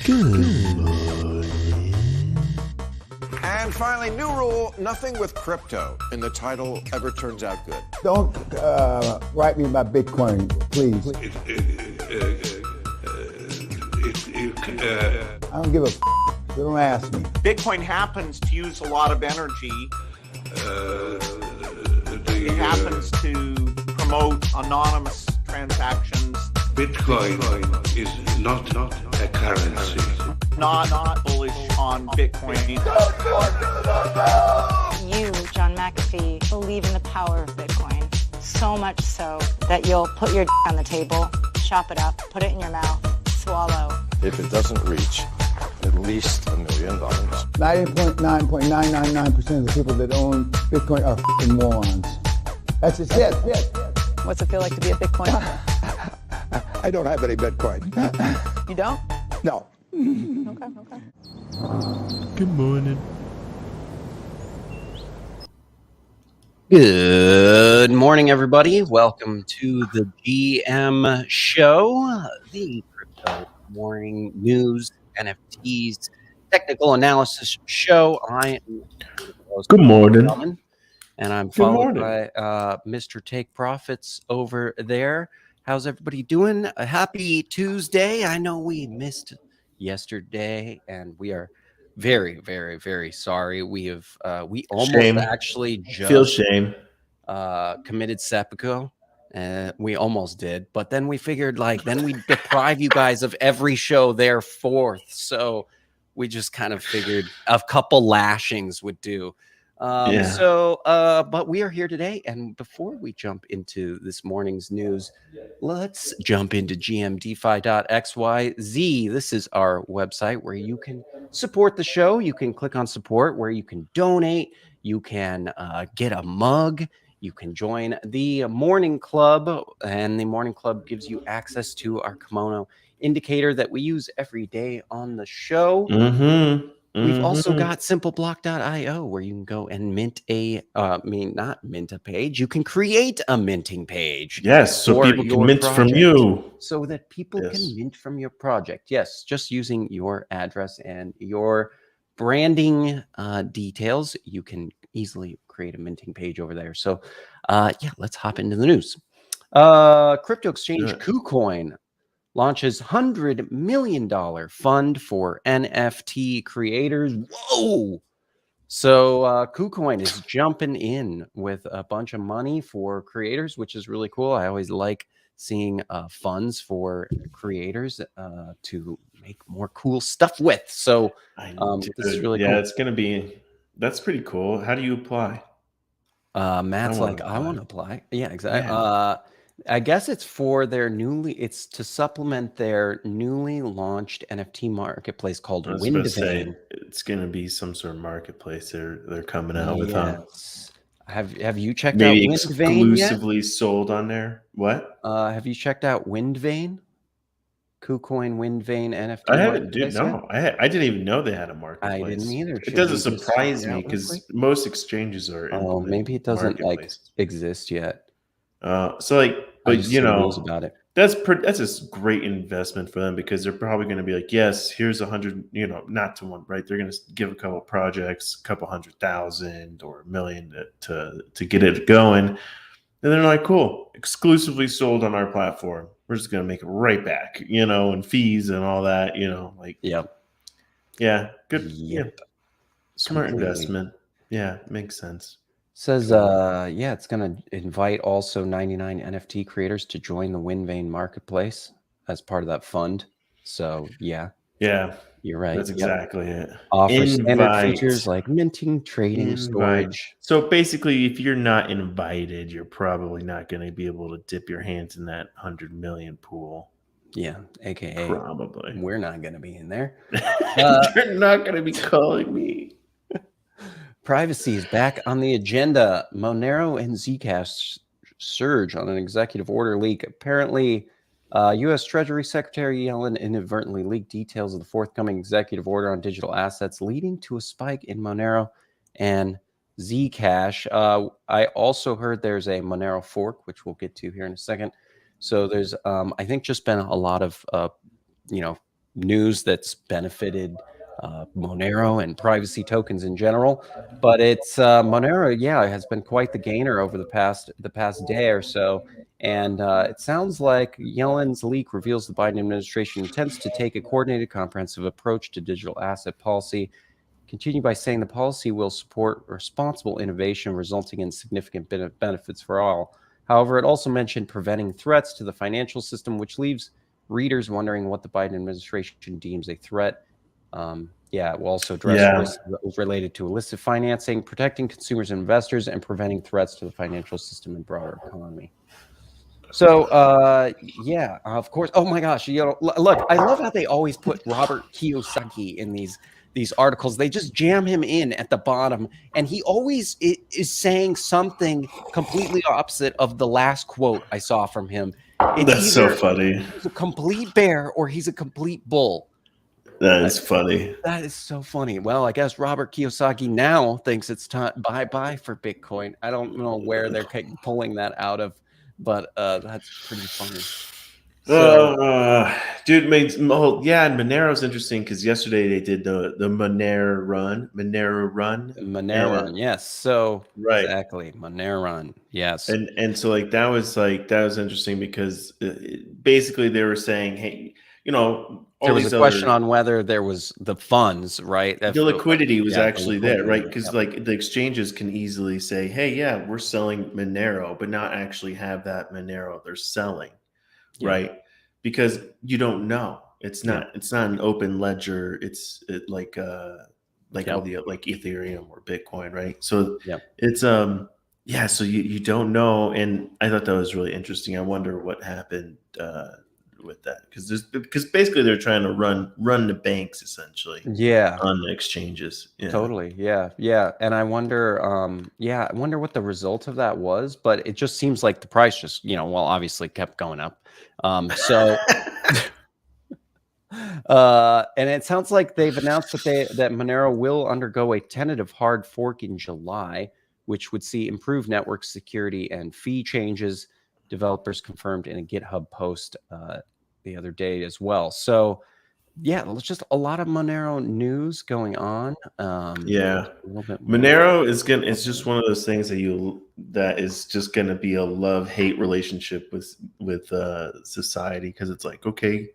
Good morning. And finally, new rule, nothing with crypto in the title ever turns out good. Don't write me about Bitcoin, please. I don't give a f***. Don't ask me. Bitcoin happens to use a lot of energy. It happens to promote anonymous transactions. Bitcoin is not a currency. Not bullish on Bitcoin. You, John McAfee, believe in the power of Bitcoin. So much so that you'll put your on the table, chop it up, put it in your mouth, swallow. If it doesn't reach at least $1 million. 99.999% of the people that own Bitcoin are f***ing morons. That's just it. What's it feel like to be a Bitcoin? I don't have any Bitcoin. You don't? No. Okay. Good morning. Good morning, everybody. Welcome to the GM Show, the crypto morning news, NFTs, technical analysis show. I am Good morning. and I'm followed by Mr. Take Profits over there. How's everybody doing? A happy Tuesday. I know we missed yesterday, and we are very, very, very sorry. We almost Shame. actually just Feel shame. committed seppuku. We almost did, but then we figured then we'd deprive you guys of every show there fourth. So we just kind of figured a couple lashings would do. But we are here today, and before we jump into this morning's news, let's jump into gmdefi.xyz. This is our website where you can support the show. You can click on support, where you can donate. You can get a mug. You can join the morning club, and the morning club gives you access to our kimono indicator that we use every day on the show. We've also got simpleblock.io, where you can go and mint not mint a page. You can create a minting page. Yes, so people can mint from you. So that people can mint from your project. Yes, just using your address and your branding details, you can easily create a minting page over there. So let's hop into the news. Crypto exchange KuCoin launches $100 million fund for NFT creators. Whoa! So KuCoin is jumping in with a bunch of money for creators, which is really cool. I always like seeing funds for creators to make more cool stuff with. So this is really cool. That's pretty cool. How do you apply? Matt's I want to apply. Yeah, exactly. Yeah. I guess it's for it's to supplement their newly launched NFT marketplace called Windvane. It's going to be some sort of marketplace they're coming out with. Have you checked out Windvane exclusively yet? Sold on there? What? Have you checked out Windvane? KuCoin Windvane NFT. I haven't. I didn't even know they had a marketplace. I didn't either. It doesn't surprise me because most exchanges are. Oh, maybe it doesn't exist yet. But you know about it. That's a great investment for them, because they're probably going to be like, yes, here's 100, not to one, right? They're going to give a couple projects, a couple 100,000 or $1 million to get it going. And they're like, cool, exclusively sold on our platform. We're just going to make it right back, and fees and all that, Yep. Yeah. Good. Yep. Smart investment. Yeah. Makes sense. Says, it's going to invite also 99 NFT creators to join the Windvane marketplace as part of that fund. So, yeah, you're right. That's exactly it. Offers standard features like minting, trading, storage. So basically, if you're not invited, you're probably not going to be able to dip your hands in that 100 million pool. Yeah, aka probably we're not going to be in there. You're not going to be calling me. Privacy is back on the agenda. Monero and Zcash surge on an executive order leak. Apparently, U.S. Treasury Secretary Yellen inadvertently leaked details of the forthcoming executive order on digital assets, leading to a spike in Monero and Zcash. I also heard there's a Monero fork, which we'll get to here in a second. So there's, I think, just been a lot of, news that's benefited Monero and privacy tokens in general. But it's Monero, yeah, has been quite the gainer over the past day or so. And it sounds like Yellen's leak reveals the Biden administration intends to take a coordinated, comprehensive approach to digital asset policy. Continue by saying the policy will support responsible innovation, resulting in significant benefits for all. However, it also mentioned preventing threats to the financial system, which leaves readers wondering what the Biden administration deems a threat. It will also address risks related to illicit financing, protecting consumers and investors, and preventing threats to the financial system and broader economy. So, of course. Oh my gosh, look, I love how they always put Robert Kiyosaki in these articles. They just jam him in at the bottom, and he always is saying something completely opposite of the last quote I saw from him. That's so funny. He's a complete bear or he's a complete bull. That is funny. That is so funny. Well, I guess Robert Kiyosaki now thinks it's time bye-bye for Bitcoin. I don't know where they're pulling that out of, but that's pretty funny. So, dude, and Monero's interesting because yesterday they did the Monero Run, yes. So right, exactly, Monero Run, yes. And so that was interesting because basically they were saying, hey, there was a question on whether there was the funds, right? The liquidity was actually there, right? Because the exchanges can easily say, hey, yeah, we're selling Monero, but not actually have that Monero they're selling. Yeah. Right, because you don't know. It's not an open ledger. It's like all the like Ethereum or Bitcoin, right? So it's so you don't know. And I thought that was really interesting. I wonder what happened with that because basically they're trying to run the banks essentially. On the exchanges. Yeah. Totally. Yeah. And I wonder what the result of that was, but it just seems like the price just, obviously kept going up. And it sounds like they've announced that Monero will undergo a tentative hard fork in July, which would see improved network security and fee changes. Developers confirmed in a GitHub post the other day as well. So it's just a lot of Monero news going on. Monero it's just one of those things that is just gonna be a love-hate relationship with society, because it's like, okay,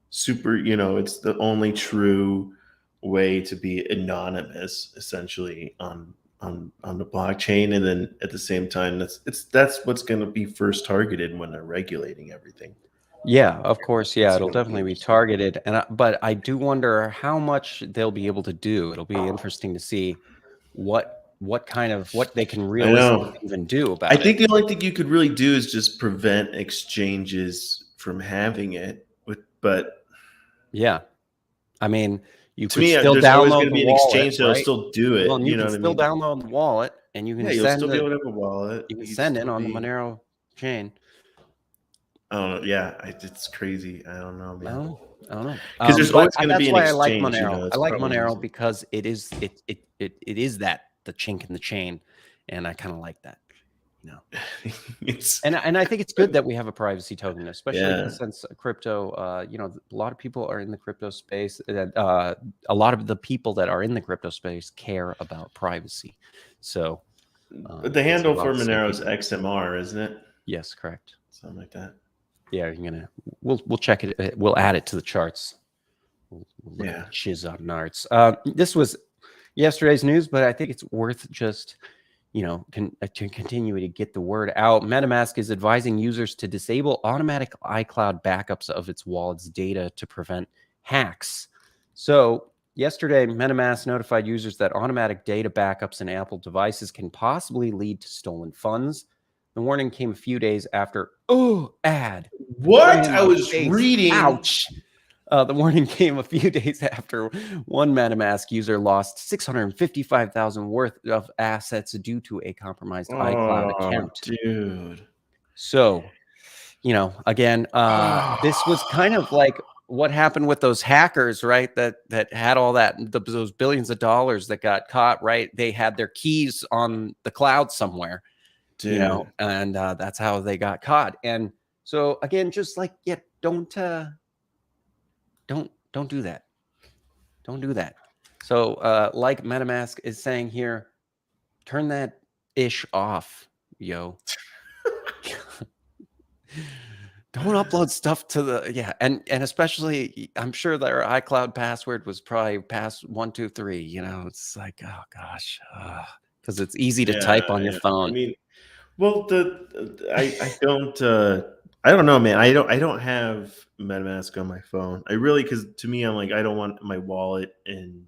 super, it's the only true way to be anonymous essentially on the blockchain, and then at the same time that's what's gonna be first targeted when they're regulating everything. Yeah, of course. Yeah, it'll definitely be targeted. But I do wonder how much they'll be able to do. It'll be interesting to see what they can realistically even do about it. I think the only thing you could really do is just prevent exchanges from having it. But yeah, I mean, you could to me, still there's download always going to be an wallet, exchange that'll still do it. Well, you can know what still I mean? download the wallet, and you can you'll send still be able to have a wallet. You can send it on the Monero chain. I don't know. Yeah, it's crazy. I don't know, man. I don't know. Because there's always going to be an exchange. I like Monero. I like Monero because it is that the chink in the chain, and I kind of like that. And I think it's good that we have a privacy token, especially since crypto. A lot of people are in the crypto space, and a lot of the people that are in the crypto space care about privacy. So the handle for Monero is XMR, isn't it? Yes, correct. Something like that. Yeah, we'll check it. We'll add it to the charts. Shiz on narts. This was yesterday's news, but I think it's worth just to continue to get the word out. Metamask is advising users to disable automatic iCloud backups of its wallet's data to prevent hacks. So yesterday, Metamask notified users that automatic data backups in Apple devices can possibly lead to stolen funds. The warning came a few days after. Ad. What? I was reading. Ouch. The warning came a few days after one MetaMask user lost $655,000 worth of assets due to a compromised iCloud account. Dude. So, again, this was kind of like what happened with those hackers, right? That had all those billions of dollars that got caught, right? They had their keys on the cloud somewhere. Dude. And that's how they got caught. And so again, just like, don't Don't do that. Don't do that. So like MetaMask is saying here, turn that ish off, yo. Don't upload stuff to the and especially I'm sure their iCloud password was probably pass 123. You know, it's like, oh gosh, because it's easy to type on your phone. I mean, well, I don't know, man. I don't have MetaMask on my phone. I really, because to me, I'm like, I don't want my wallet in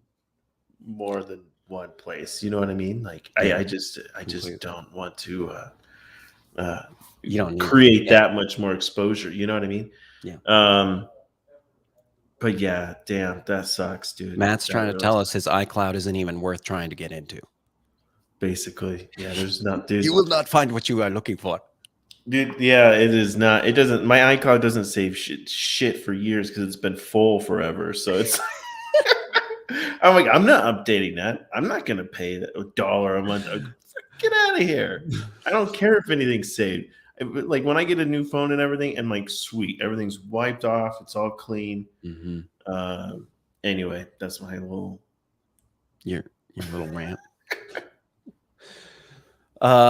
more than one place. You know what I mean? Like, I just don't want to. You don't need create that much more exposure. You know what I mean? Yeah. But yeah, damn, that sucks, dude. Matt's trying to tell us his iCloud isn't even worth trying to get into. Basically, yeah. You will not find what you are looking for, dude. Yeah, it is not. It doesn't. My iCloud doesn't save shit for years because it's been full forever. So it's. I'm like, I'm not updating that. I'm not gonna pay $1 a month. Get out of here. I don't care if anything's saved. Like when I get a new phone and everything, I'm like, sweet, everything's wiped off. It's all clean. Anyway, that's my little your little rant.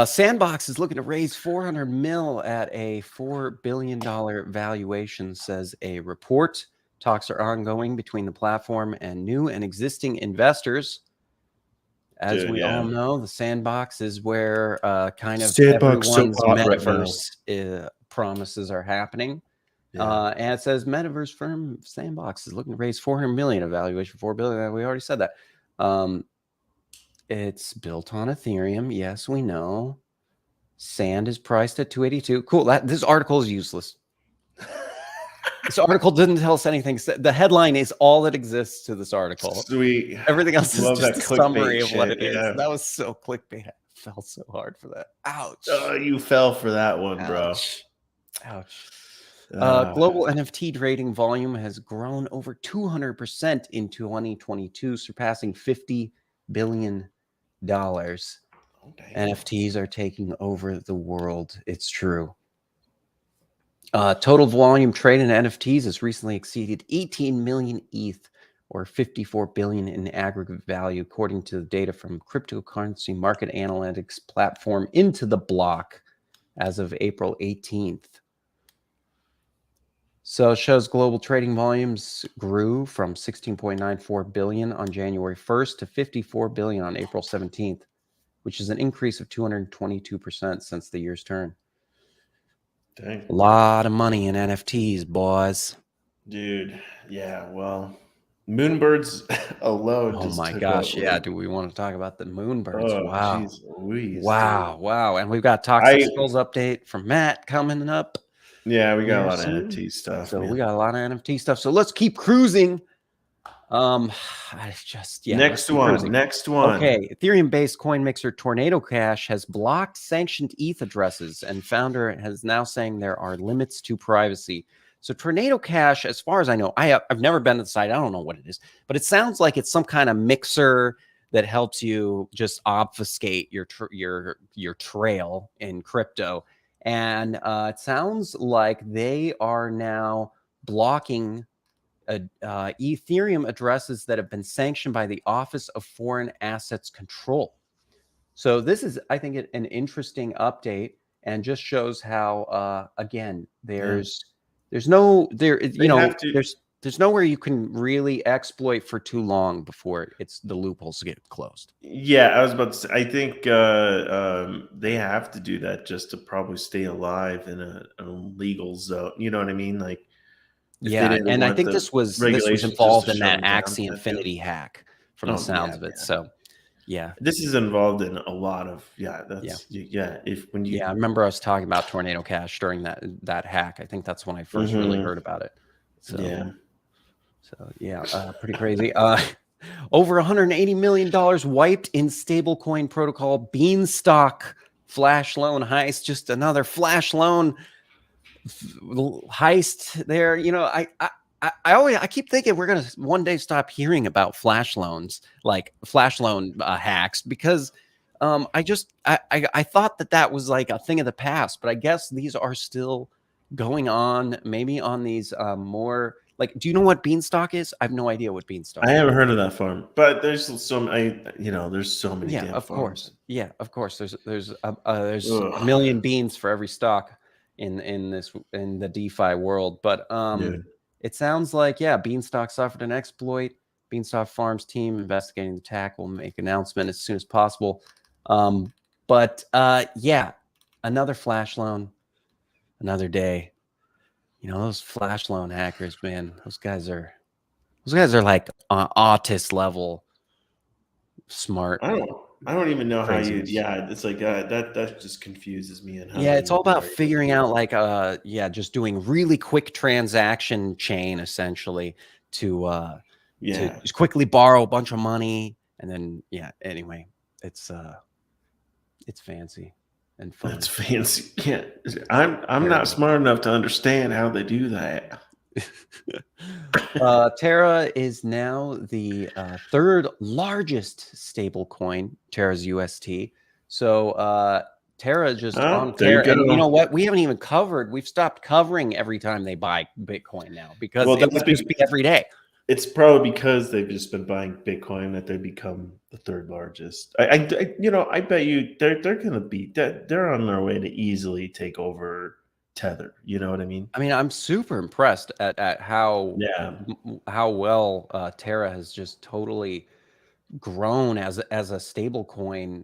Sandbox is looking to raise 400 mil at a $4 billion valuation, says a report. Talks are ongoing between the platform and new and existing investors. As we all know, the Sandbox is where kind of Sandbox everyone's so hot metaverse promises are happening. And it says metaverse firm Sandbox is looking to raise 400 million, evaluation $4 billion. We already said that. It's built on Ethereum. Yes, we know. Sand is priced at 282. Cool. This article is useless. This article didn't tell us anything. The headline is all that exists to this article. Sweet. Everything else is just a summary of what it is. Yeah. That was so clickbait. I fell so hard for that. Ouch. Oh, you fell for that one, bro. Ouch. Global NFT trading volume has grown over 200% in 2022, surpassing $50 billion. NFTs are taking over the world. It's true. Total volume traded in NFTs has recently exceeded 18 million ETH, or 54 billion in aggregate value, according to the data from cryptocurrency market analytics platform Into the Block as of April 18th. So it shows global trading volumes grew from 16.94 billion on January 1st to 54 billion on April 17th, which is an increase of 222% since the year's turn. Dang. A lot of money in NFTs, boys. Dude, yeah, well, Moonbirds alone. Oh my gosh, yeah. Do we want to talk about the Moonbirds? Oh, wow. geez Louise, Wow. And we've got Toxic Skulls update from Matt coming up. Yeah, we got a lot of NFT stuff. So we got a lot of NFT stuff. So let's keep cruising. Next one. Okay, Ethereum-based coin mixer Tornado Cash has blocked sanctioned ETH addresses, and founder is now saying there are limits to privacy. So Tornado Cash, as far as I know, I've never been to the site. I don't know what it is, but it sounds like it's some kind of mixer that helps you just obfuscate your trail in crypto. And it sounds like they are now blocking Ethereum addresses that have been sanctioned by the Office of Foreign Assets Control. So this is, I think, an interesting update, and just shows how, again, there's nowhere you can really exploit for too long before the loopholes get closed. Yeah, I was about to say, I think they have to do that just to probably stay alive in a legal zone. You know what I mean? Like, yeah, and I think this was involved in that Axie Infinity hack from the sounds of it. Yeah. So, yeah, this is involved in a lot of I remember us talking about Tornado Cash during that hack. I think that's when I first really heard about it. So pretty crazy. Over $180 million wiped in stablecoin protocol Beanstalk flash loan heist. Just another flash loan heist there. You know, I keep thinking we're gonna one day stop hearing about flash loans, like flash loan hacks, because I thought that was like a thing of the past, but I guess these are still going on, maybe on these more Like, do you know what Beanstalk is? I have no idea what Beanstalk is. I haven't heard of that farm, but there's there's so many damn farms. Yeah, of course. There's a million beans for every stock in the DeFi world. But it sounds like Beanstalk suffered an exploit. Beanstalk Farms team investigating the attack will make an announcement as soon as possible. But another flash loan, another day. You know, those flash loan hackers, man. Those guys are like autist level smart. I don't even know how you. Yeah, it's like that just confuses me. And it's all about figuring out like just doing really quick transaction chain essentially to just quickly borrow a bunch of money and then anyway, it's fancy and fun. It's fancy. Yeah, I'm not smart enough to understand how they do that. Tera is now the third largest stable coin, Tera's UST. So Tera just on Tera. And you know what? We haven't even covered. We've stopped covering every time they buy Bitcoin now because it would just be every day. It's probably because they've just been buying Bitcoin that they become the third largest. I bet you they're gonna be they're on their way to easily take over Tether. You know what I mean? I mean, I'm super impressed at how well Tera has just totally grown as a stable coin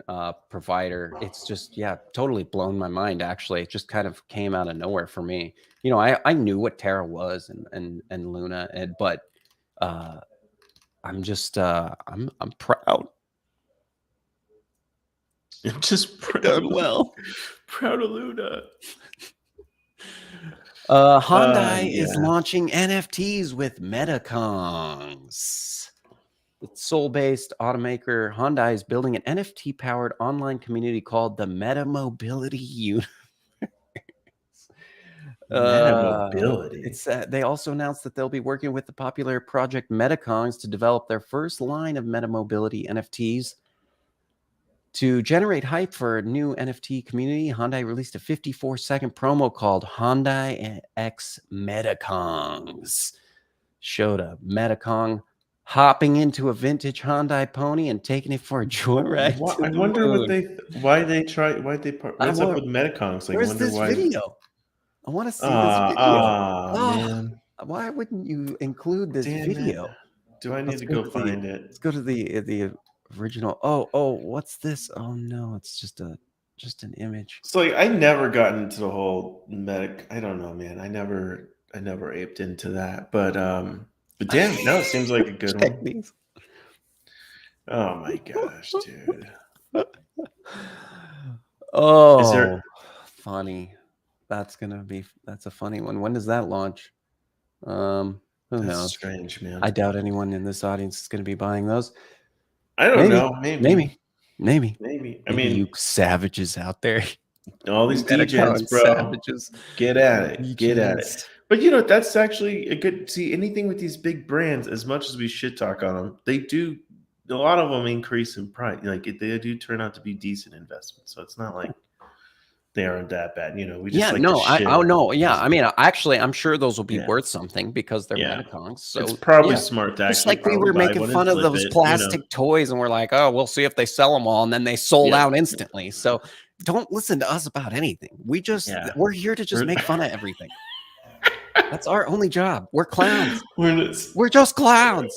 provider. It's just totally blown my mind. Actually, it just kind of came out of nowhere for me. You know, I knew what Tera was and Luna, but I'm just I'm proud. I'm just proud. Proud of Luna. Hyundai is launching NFTs with Metakongs. The Seoul-based automaker Hyundai is building an NFT-powered online community called the Meta Mobility Universe. They also announced that they'll be working with the popular project Metakongs to develop their first line of Meta Mobility NFTs. To generate hype for a new NFT community, Hyundai released a 54-second promo called Hyundai X Metakongs. Showed a Metakong hopping into a vintage Hyundai pony and taking it for a joyride. I wonder why they what's up with Metakongs? Like, where's this video? I want to see this video. Man. Why wouldn't you include this video? Do I need to go find it? Let's go to the original. Oh, what's this? Oh no, it's just an image. So like, I never got into the whole I don't know, man. I never aped into that. But damn, no, it seems like a good one. These. Oh my gosh, dude. Oh, funny. That's a funny one. When does that launch? Who knows? Strange, man. I doubt anyone in this audience is going to be buying those. I don't know. Maybe. I mean, you savages out there. All these DJs, bro. Savages. Get at it. Get at it. But you know, that's actually a good. See, anything with these big brands, as much as we shit talk on them, they do. A lot of them increase in price. Like they do turn out to be decent investments. So it's not like they aren't that bad. You know, we just I mean, actually, I'm sure those will be worth something because they're Metakongs. So it's probably smart to just like we were making fun of those plastic toys, and we're like, oh, we'll see if they sell them all, and then they sold out instantly. So don't listen to us about anything. We're here to just make fun of everything. That's our only job. We're clowns. We're just clowns.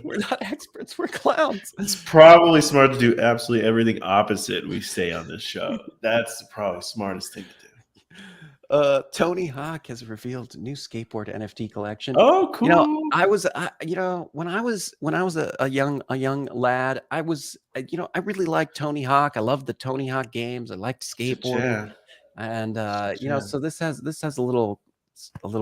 We're not experts. We're clowns. It's probably smart to do absolutely everything opposite we say on this show. That's probably the smartest thing to do. Tony Hawk has revealed a new skateboard NFT collection. Oh, cool. You know, when I was a young lad, I really liked Tony Hawk. I loved the Tony Hawk games. I liked skateboarding. And so this has a little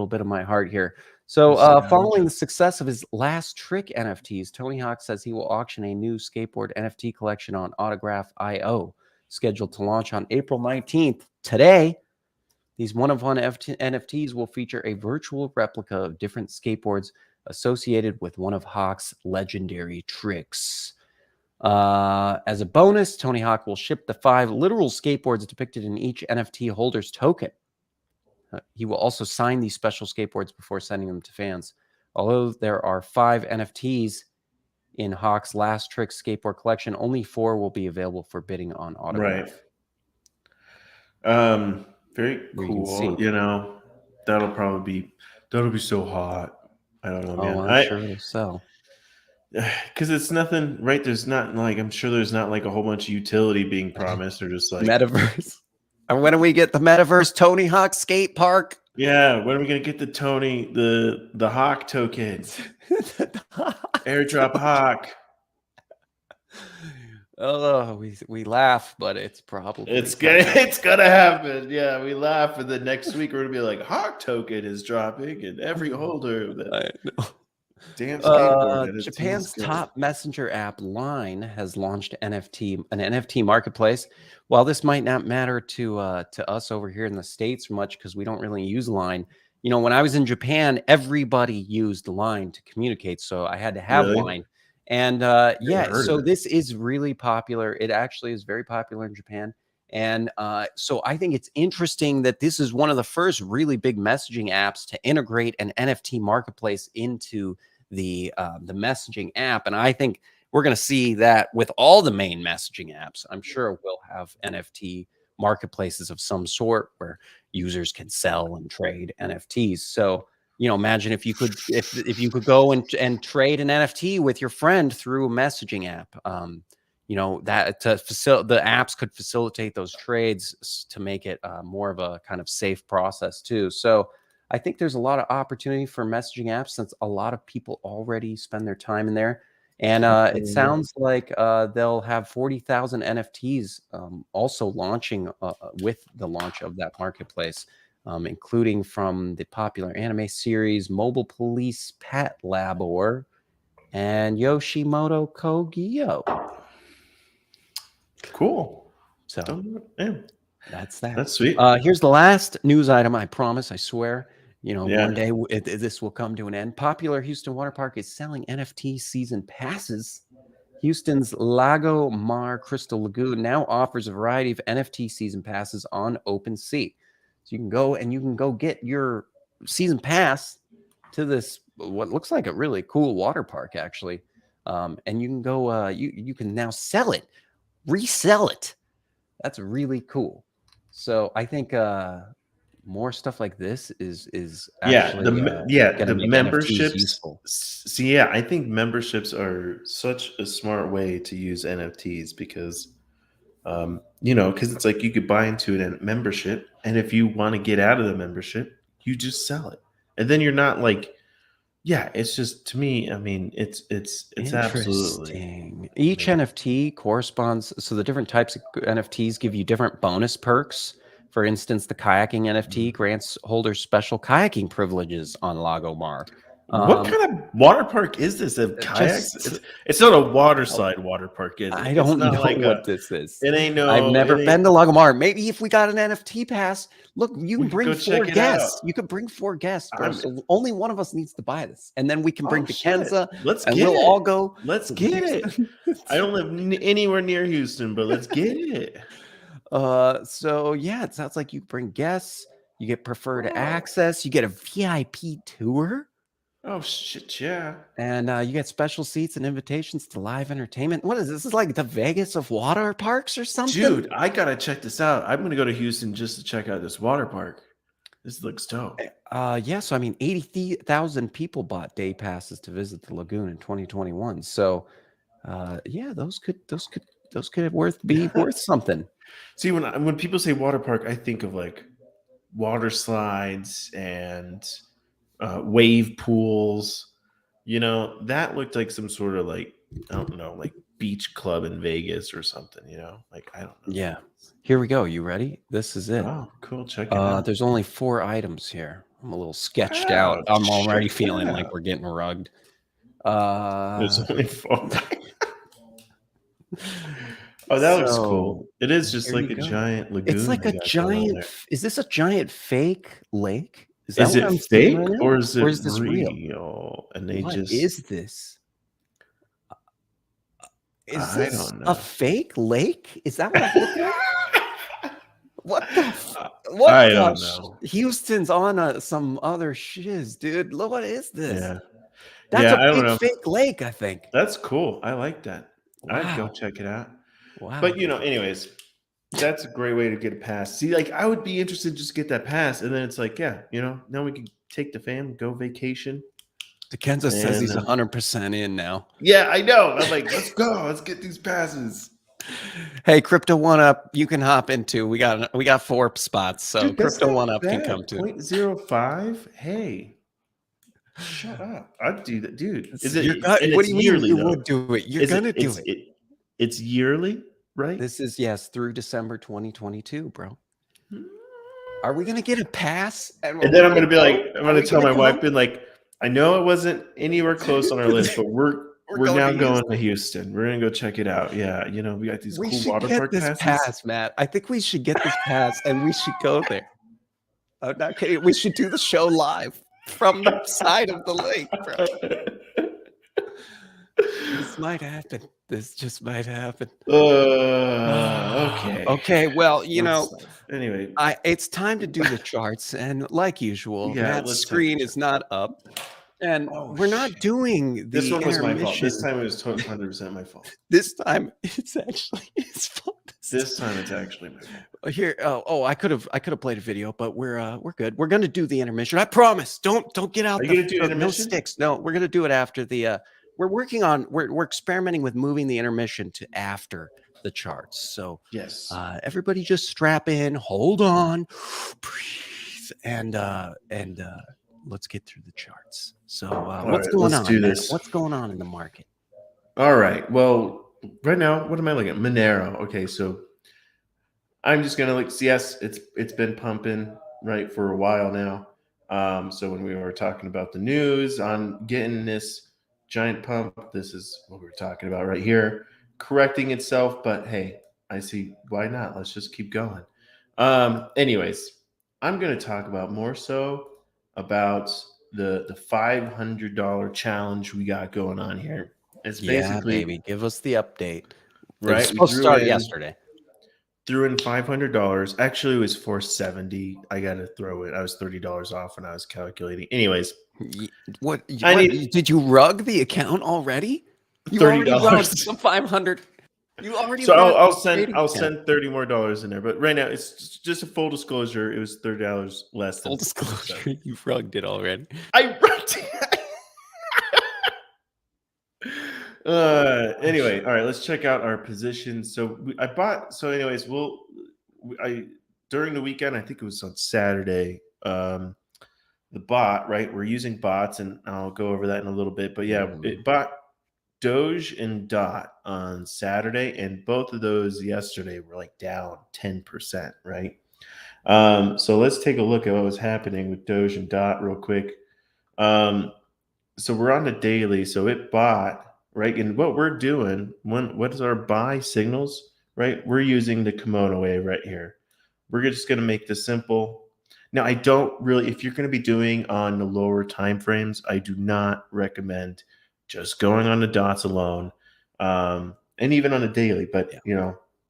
bit of my heart here. So following the success of his last trick NFTs, Tony Hawk says he will auction a new skateboard NFT collection on Autograph.io, scheduled to launch on April 19th. Today, these one-of-one NFTs will feature a virtual replica of different skateboards associated with one of Hawk's legendary tricks. As a bonus, Tony Hawk will ship the 5 literal skateboards depicted in each NFT holder's token. He will also sign these special skateboards before sending them to fans. Although there are 5 NFTs in Hawk's Last Trick skateboard collection, only 4 will be available for bidding on autograph. Right. Very You cool. You know, that'll be so hot. I don't know, man. I'm sure it'll sell. Because it's nothing, right? There's not like, I'm sure there's not like a whole bunch of utility being promised, or just like Metaverse. And when do we get the Metaverse Tony Hawk skate park? Yeah, when are we gonna get the Tony, the Hawk tokens? Airdrop Hawk. Oh, we laugh, but it's probably it's gonna happen. Yeah, we laugh, and then next week we're gonna be like, Hawk token is dropping, and every holder of that damn skateboard. Japan's top messenger app Line has launched an NFT marketplace. While this might not matter to us over here in the States much because we don't really use Line, you know, when I was in Japan, everybody used Line to communicate, so I had to have Line. And yeah, so this is really popular. It actually is very popular in Japan. And so I think it's interesting that this is one of the first really big messaging apps to integrate an NFT marketplace into the messaging app. And I think we're going to see that with all the main messaging apps. I'm sure we'll have NFT marketplaces of some sort where users can sell and trade NFTs. So, you know, imagine if you could go and trade an NFT with your friend through a messaging app. You know, that the apps could facilitate those trades to make it more of a kind of safe process too. So I think there's a lot of opportunity for messaging apps since a lot of people already spend their time in there. And it sounds like they'll have 40,000 NFTs also launching with the launch of that marketplace, including from the popular anime series Mobile Police Pet Labor and Yoshimoto Kogyo. Cool. So that's that. That's sweet. Here's the last news item. I promise. I swear. You know, one day this will come to an end. Popular Houston water park is selling NFT season passes. Houston's Lago Mar Crystal Lagoon now offers a variety of NFT season passes on OpenSea. So you can go get your season pass to this what looks like a really cool water park actually, and you can go. You can now sell it, resell it. That's really cool. So I think more stuff like this is actually the memberships. See, yeah, I think memberships are such a smart way to use NFTs because, you know, because it's like you could buy into a membership, and if you want to get out of the membership, you just sell it, and then you're not like, yeah, it's just, to me, I mean, it's absolutely each NFT corresponds. So the different types of NFTs give you different bonus perks. For instance, the kayaking NFT grants holders special kayaking privileges on Lago Mar. What kind of water park is this? Of kayaks? It's not a waterside water park, is it? I don't know like what this is. It ain't no. I've never been to Lago Mar. Maybe if we got an NFT pass, look, you can bring 4 guests. You could bring 4 guests. So only one of us needs to buy this, and then we can bring Kenza. We'll all go. Let's get it. I don't live anywhere near Houston, but let's get it. So yeah, it sounds like you bring guests. You get preferred access. You get a VIP tour. Oh shit, yeah. And you get special seats and invitations to live entertainment. What is this? This is like the Vegas of water parks or something? Dude, I gotta check this out. I'm gonna go to Houston just to check out this water park. This looks dope. Yeah, so I mean 80,000 people bought day passes to visit the lagoon in 2021. So yeah, those could be worth something. See, when people say water park, I think of like water slides and wave pools. You know, that looked like some sort of like, I don't know, like beach club in Vegas or something, you know? Like, I don't know. Yeah. Here we go. You ready? This is it. Oh, cool. Check it out. There's only 4 items here. I'm a little sketched out. I'm already feeling like we're getting rugged. There's only 4. Oh, that looks cool. It is just like a giant lagoon. It's like a giant. Is this a giant fake lake? Is it fake or is this real? And they what is this? Is this a fake lake? Is that what I'm looking at? What the? What I the? don't know. Houston's on some other shiz, dude. Look, what is this? Yeah. That's Yeah, a I don't big know. fake lake, I think. That's cool. I like that. I'd go Wow. check it out. Wow. But anyways, that's a great way to get a pass. See, like I would be interested to just get that pass, and then it's like, yeah, now we can take the fam, go vacation. DeKenza says he's 100% in now. Yeah, I know. I'm like, let's go. Let's get these passes. Hey, Crypto One Up, you can hop into. We got 4 spots, so Dude, Crypto One Up can come too. 0.05. Hey, shut up! I'd do that, dude. Is it? What do you yearly, mean? You though? would do it. You're gonna do it. It's yearly, right? This is through December 2022, bro. Are we gonna get a pass? And then I'm gonna be like, I'm gonna tell my wife, been like, I know it wasn't anywhere close on our list, but we're now going to Houston. We're gonna go check it out. Yeah, we got these cool water park passes. Pass, Matt. I think we should get this pass and we should go there. I'm not kidding. We should do the show live from the side of the lake, bro. This might happen. This just might happen. Okay. Okay. Well, anyway, it's time to do the charts, and like usual, Matt's screen is not up, and we're not doing the this one was my fault. intermission. This time it was 100% my fault. This time it's actually his fault. This time it's actually my fault. Here, I could have played a video, but we're good. We're gonna do the intermission. I promise. Don't get out. Are you gonna do intermission? No sticks. No, we're gonna do it after the. We're experimenting with moving the intermission to after the charts. So yes, everybody just strap in, hold on, breathe, and let's get through the charts. So what's going on? Do this. What's going on in the market? All right. Well, right now, what am I looking at? Monero. Okay, so I'm just gonna look. Yes, it's been pumping right for a while now. So when we were talking about the news on getting this giant pump, this is what we're talking about right here, correcting itself. But hey, I see why not. Let's just keep going. Anyways, I'm going to talk about more so about the $500 challenge we got going on here. It's basically, baby, give us the update. Right, it was supposed to start yesterday. Threw in $500. Actually, it was $470. I got to throw it. I was $30 off when I was calculating. Anyways, did you rug the account already? You $30. already the 500. You already. So I'll send $30 more in there. But right now, it's just a full disclosure. It was $30 less. Full disclosure. You rugged it already. I rugged it. Anyway, all right. Let's check out our positions. So I bought. So anyways, during the weekend, I think it was on Saturday. The bot, right? We're using bots, and I'll go over that in a little bit. But yeah, it bought Doge and DOT on Saturday, and both of those yesterday were like down 10%, right? So let's take a look at what was happening with Doge and DOT real quick. So we're on the daily. So it bought, right? And what we're doing, what is our buy signals, right? We're using the Kimono wave right here. We're just going to make this simple. Now, I don't really, if you're going to be doing on the lower time frames, I do not recommend just going on the dots alone, and even on a daily. But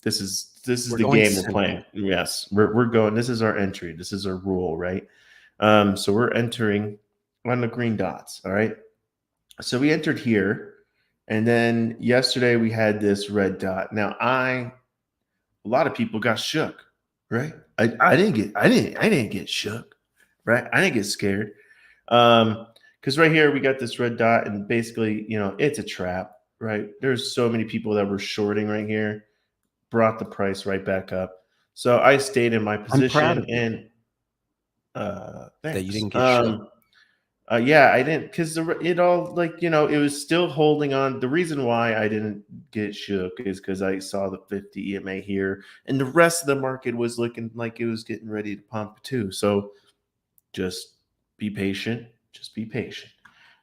this is the game we're playing. Yes, we're going. This is our entry. This is our rule, right? So we're entering on the green dots. All right. So we entered here, and then yesterday we had this red dot. Now a lot of people got shook, right? I didn't get shook, right? I didn't get scared. Because right here we got this red dot, and basically, it's a trap, right? There's so many people that were shorting right here, brought the price right back up. So I stayed in my position. I'm proud of you. And that you didn't get shook. Yeah, I didn't, because it all it was still holding on. The reason why I didn't get shook is because I saw the 50 EMA here, and the rest of the market was looking like it was getting ready to pump too. So just be patient. Just be patient,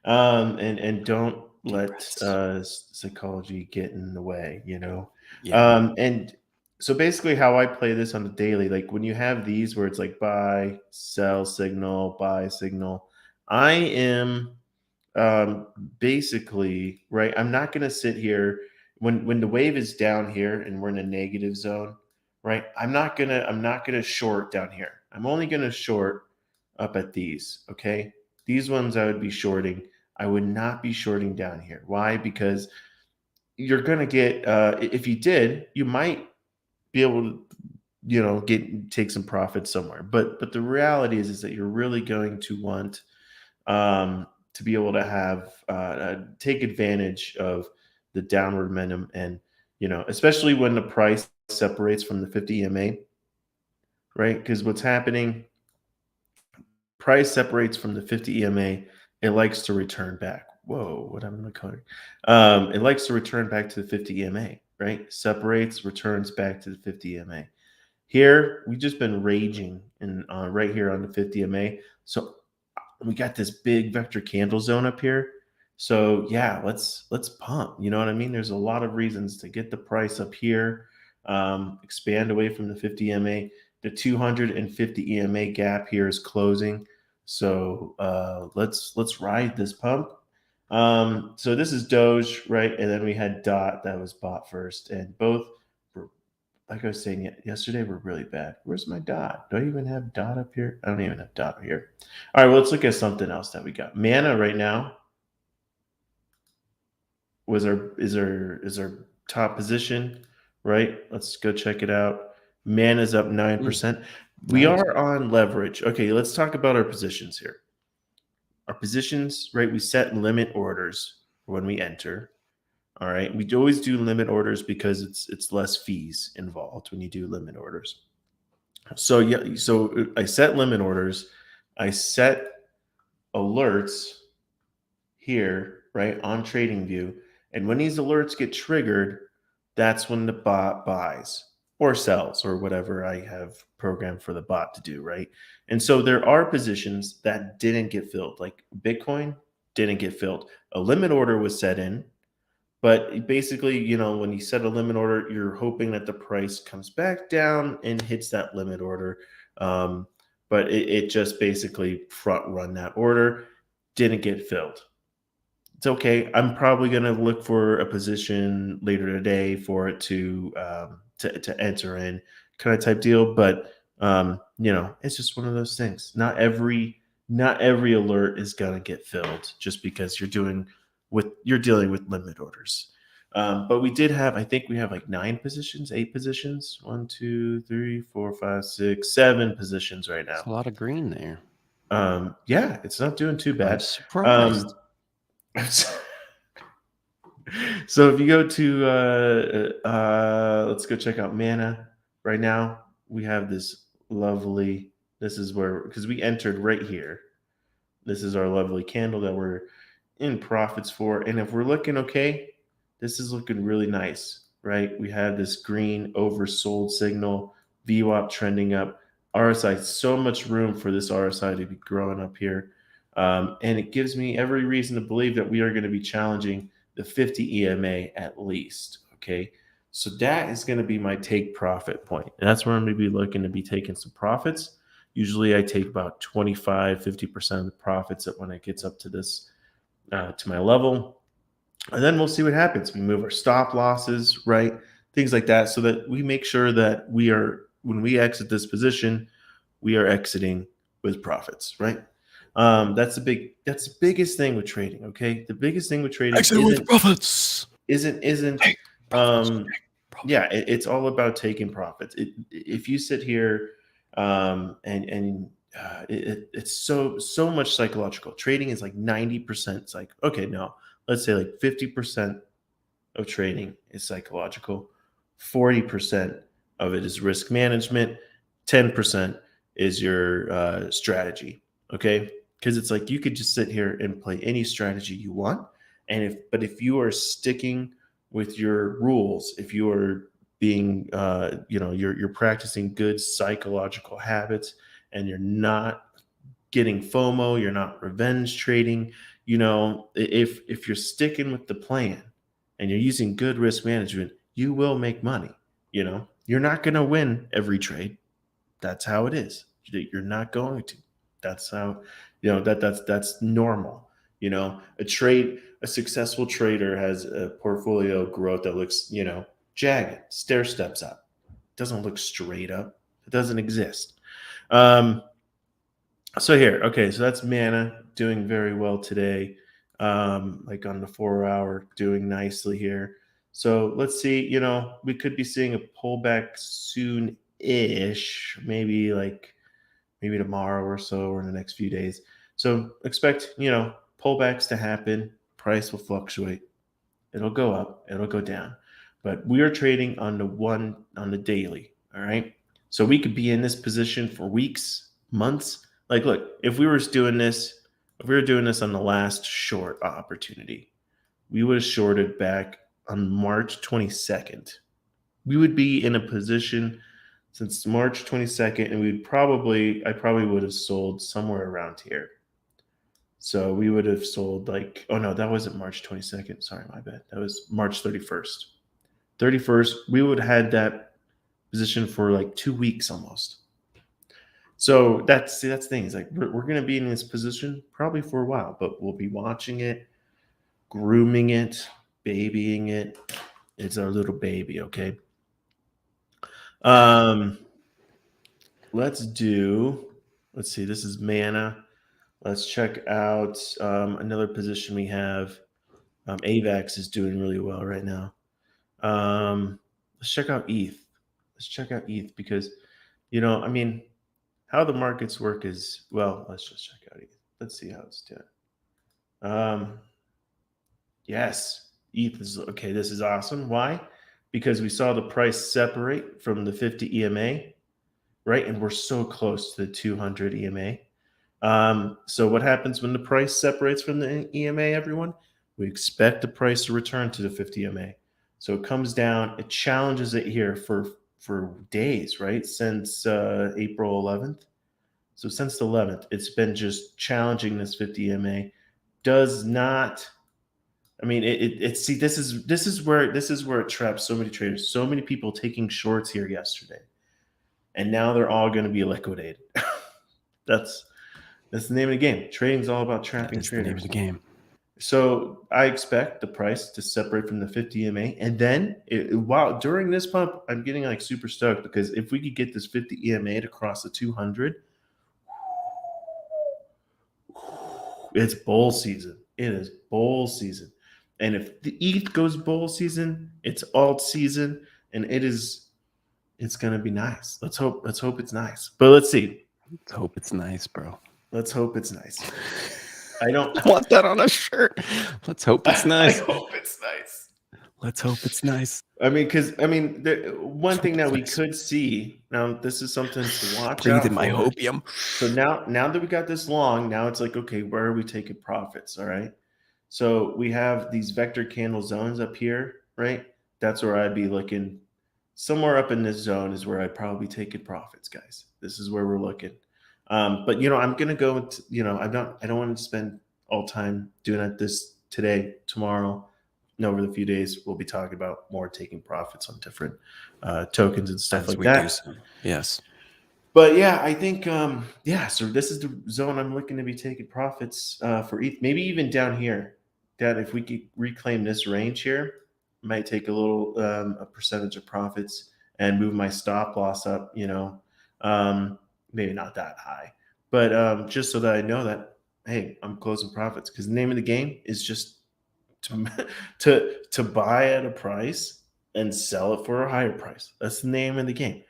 and don't let psychology get in the way. Yeah. And so basically, how I play this on the daily, like when you have these where it's like buy, sell signal, buy signal. I am basically, right, I'm not going to sit here when the wave is down here and we're in a negative zone, right? I'm not gonna short down here. I'm only gonna short up at these. Okay, these ones I would be shorting. I would not be shorting down here. Why? Because you're gonna get if you did, you might be able to take some profit somewhere. But the reality is that you're really going to want to be able to have take advantage of the downward momentum, and especially when the price separates from the 50 EMA, right? Because what's happening, price separates from the 50 EMA, it likes to return back. Whoa, what am I calling? It likes to return back to the 50 EMA, right? Separates, returns back to the 50 EMA. Here, we've just been raging and right here on the 50 EMA. So we got this big vector candle zone up here. So yeah, let's pump. You know what I mean? There's a lot of reasons to get the price up here, expand away from the 50 EMA. The 250 EMA gap here is closing. So let's ride this pump. So this is Doge, right? And then we had DOT that was bought first, and both were, like I was saying yesterday, were really bad. Where's my DOT? Do I even have DOT up here? I don't even have DOT here. All right, well, let's look at something else that we got. Mana right now is our top position, right? Let's go check it out. Mana's up 9%. We are on leverage. Okay, let's talk about our positions here. Our positions, right? We set limit orders when we enter. All right. We always do limit orders because it's less fees involved when you do limit orders. So yeah, so I set limit orders. I set alerts here, right, on TradingView. And when these alerts get triggered, that's when the bot buys or sells or whatever I have programmed for the bot to do, right? And so there are positions that didn't get filled, like Bitcoin didn't get filled. A limit order was set in, but basically, when you set a limit order, you're hoping that the price comes back down and hits that limit order. But it just basically front run that order, didn't get filled. It's okay. I'm probably going to look for a position later today for it to enter in, kind of type deal. But it's just one of those things. Not every alert is going to get filled just because you're dealing with limit orders. But we did have, I think we have like 8 positions. 1, 2, 3, 4, 5, 6, 7 positions right now. That's a lot of green there. Yeah, it's not doing too bad. I'm surprised. So if you go to let's go check out Mana right now. We have this lovely, this is where, because we entered right here. This is our lovely candle that we're in profits for. And if we're looking okay, this is looking really nice, right? We have this green oversold signal, VWAP trending up, RSI, so much room for this RSI to be growing up here. And it gives me every reason to believe that we are going to be challenging the 50 EMA at least. Okay. So that is going to be my take profit point. And that's where I'm going to be looking to be taking some profits. Usually I take about 25-50% of the profits when it gets up to this, to my level. And then we'll see what happens. We move our stop losses, right? Things like that, so that we make sure that when we exit this position, we are exiting with profits, right? That's the biggest thing with trading. Okay, the biggest thing with trading it's all about taking profits. If you sit here it's so much psychological. Trading is like 90%. It's like, okay, no, let's say like 50% of trading is psychological, 40% of it is risk management, 10% is your strategy. Okay, because it's like you could just sit here and play any strategy you want, and if you are sticking with your rules, if you are being you're practicing good psychological habits, and you're not getting FOMO, you're not revenge trading, if you're sticking with the plan and you're using good risk management, you will make money. You're not going to win every trade. That's how it is. You're not going to. That's how, that's normal. A successful trader has a portfolio growth that looks, jagged, stair steps up. doesn't look straight up. It doesn't exist. So here, okay, so that's Mana doing very well today. Like on the 4 hour, doing nicely here. So let's see, we could be seeing a pullback soon-ish, maybe tomorrow or so, or in the next few days. So expect, pullbacks to happen. Price will fluctuate. It'll go up, it'll go down. But we are trading on the daily, all right? So we could be in this position for weeks, months. Like, look, if we were doing this on the last short opportunity, we would have shorted back on March 22nd. We would be in a position since March 22nd, and I probably would have sold somewhere around here. So we would have sold oh no, that wasn't March 22nd. Sorry, my bad. That was March 31st. 31st, we would have had that position for like 2 weeks almost. So that's the thing. It's like we're going to be in this position probably for a while, but we'll be watching it, grooming it, babying it. It's our little baby, okay? Let's see, this is Mana. Let's check out another position we have. AVAX is doing really well right now. Let's check out ETH. Because, how the markets work is, well, let's just check out ETH. Let's see how it's doing. Yes, ETH is okay. This is awesome. Why? Because we saw the price separate from the 50 EMA, right? And we're so close to the 200 EMA. So what happens when the price separates from the EMA, everyone? We expect the price to return to the 50 EMA. So it comes down, it challenges it here for days, right? Since April 11th. So since the 11th, it's been just challenging this 50 EMA. Does not, see, this is where it traps so many traders, so many people taking shorts here yesterday. And now they're all going to be liquidated. That's the name of the game. Trading's all about trapping traders. The name of the game. So I expect the price to separate from the 50 EMA. And then during this pump, I'm getting like super stoked because if we could get this 50 EMA to cross the 200, it's bull season. It is bull season. And if the ETH goes bull season, it's alt season, and it's going to be nice. Let's hope it's nice. But let's see. Let's hope it's nice, bro. Let's hope it's nice. I want that on a shirt. Let's hope it's nice. I hope it's nice. Let's hope it's nice. One thing that we could see now, this is something to watch out for. My hopium. So now that we got this long, now it's like, okay, where are we taking profits? All right. So we have these vector candle zones up here, right? That's where I'd be looking. Somewhere up in this zone is where I'd probably be taking profits, guys. This is where we're looking. But I'm gonna go into, I don't want to spend all time doing this today, tomorrow, and over the few days. We'll be talking about more taking profits on different tokens and stuff like that. Yes. But yeah, I think so this is the zone I'm looking to be taking profits for ETH. Maybe even down here. That if we could reclaim this range here, might take a little a percentage of profits and move my stop loss up, maybe not that high, but just so that I know that, hey, I'm closing profits, because the name of the game is just to buy at a price and sell it for a higher price. That's the name of the game,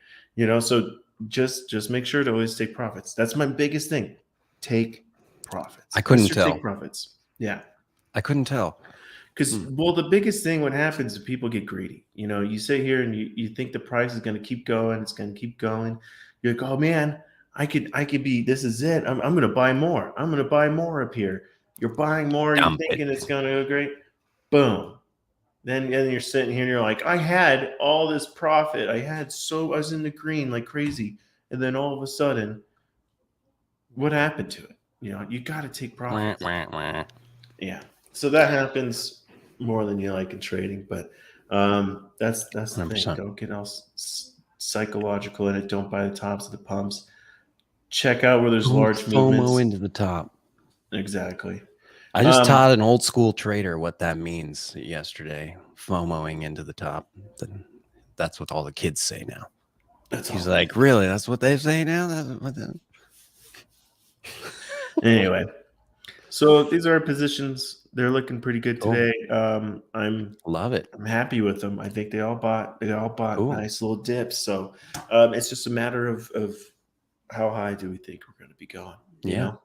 so just make sure to always take profits. That's my biggest thing. Take profits. I couldn't tell. Take profits. Yeah. I couldn't tell. Because, the biggest thing, what happens is people get greedy. You sit here and you think the price is going to keep going. It's going to keep going. You're like, oh, man, I could be, this is it. I'm going to buy more. I'm going to buy more up here. You're buying more. You're thinking it's going to go great. Boom. Then you're sitting here and you're like, I had all this profit. I was in the green like crazy. And then all of a sudden, what happened to it? You got to take profits. Yeah. So that happens more than you like in trading, but that's the 100%. Thing. Don't get all psychological in it. Don't buy the tops of the pumps. Check out where there's large movements. FOMO into the top. Exactly. I just taught an old school trader what that means yesterday. FOMOing into the top. That's what all the kids say now. He's like, really? That's what they say now? That's what Anyway, so these are our positions. They're looking pretty good today. I'm love it. I'm happy with them. I think they all bought nice little dips. So it's just a matter of how high do we think we're going to be going? You know?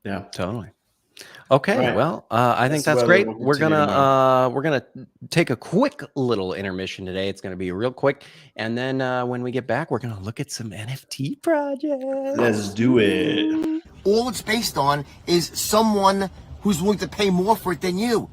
Yeah, totally. Okay, right. Well, I think that's great. We're gonna take a quick little intermission today. It's gonna be real quick, and then when we get back, we're gonna look at some NFT projects. Let's do it. All it's based on is someone who's willing to pay more for it than you.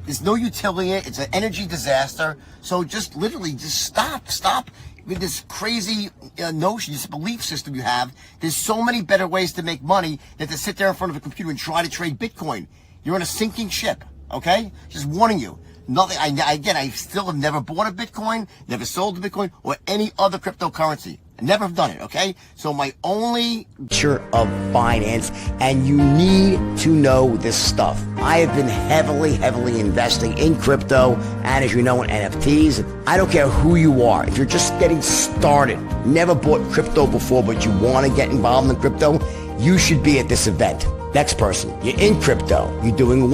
There's no utility in it. It's an energy disaster. So just literally, just stop with this crazy notion, this belief system you have. There's so many better ways to make money than to sit there in front of a computer and try to trade Bitcoin. You're on a sinking ship, okay? Just warning you. Nothing. I still have never bought a Bitcoin, never sold a Bitcoin, or any other cryptocurrency. I never have done it, okay? So my only picture of finance, and you need to know this stuff. I have been heavily investing in crypto, and as you know, in NFTs. I don't care who you are. If you're just getting started, never bought crypto before, but you want to get involved in crypto, you should be at this event. Next person, you're in crypto, you're doing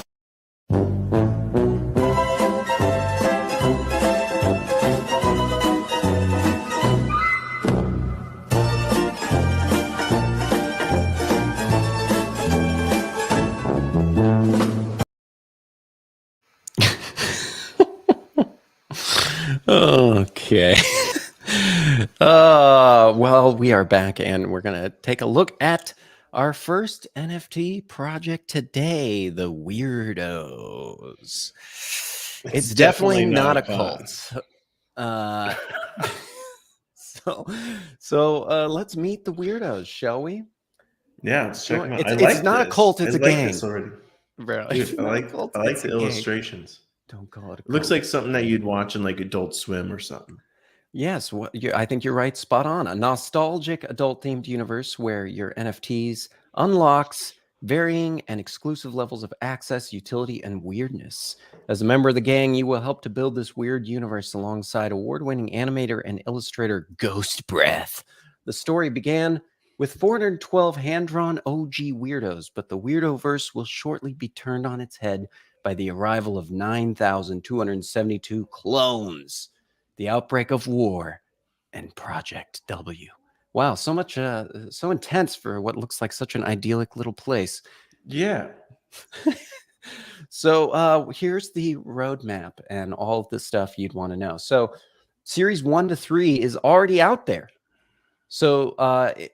Okay. Well, we are back, and we're going to take a look at our first NFT project today, the Weirdos. It's definitely not a cult. So let's meet the Weirdos, shall we? Yeah, let's check them out. It's not a cult, it's a gang. Bro, dude, I like the illustrations. Don't call it a cult. Looks like something that you'd watch in like Adult Swim or something. Yes, I think you're right, spot on. A nostalgic adult-themed universe where your NFTs unlocks varying and exclusive levels of access, utility, and weirdness. As a member of the gang, you will help to build this weird universe alongside award-winning animator and illustrator Ghost Breath. The story began with 412 hand-drawn OG weirdos, but the Weirdoverse will shortly be turned on its head by the arrival of 9,272 clones, the outbreak of war, and Project W. Wow, so much, so intense for what looks like such an idyllic little place. Yeah. So here's the roadmap and all of the stuff you'd want to know. So series 1 to 3 is already out there. So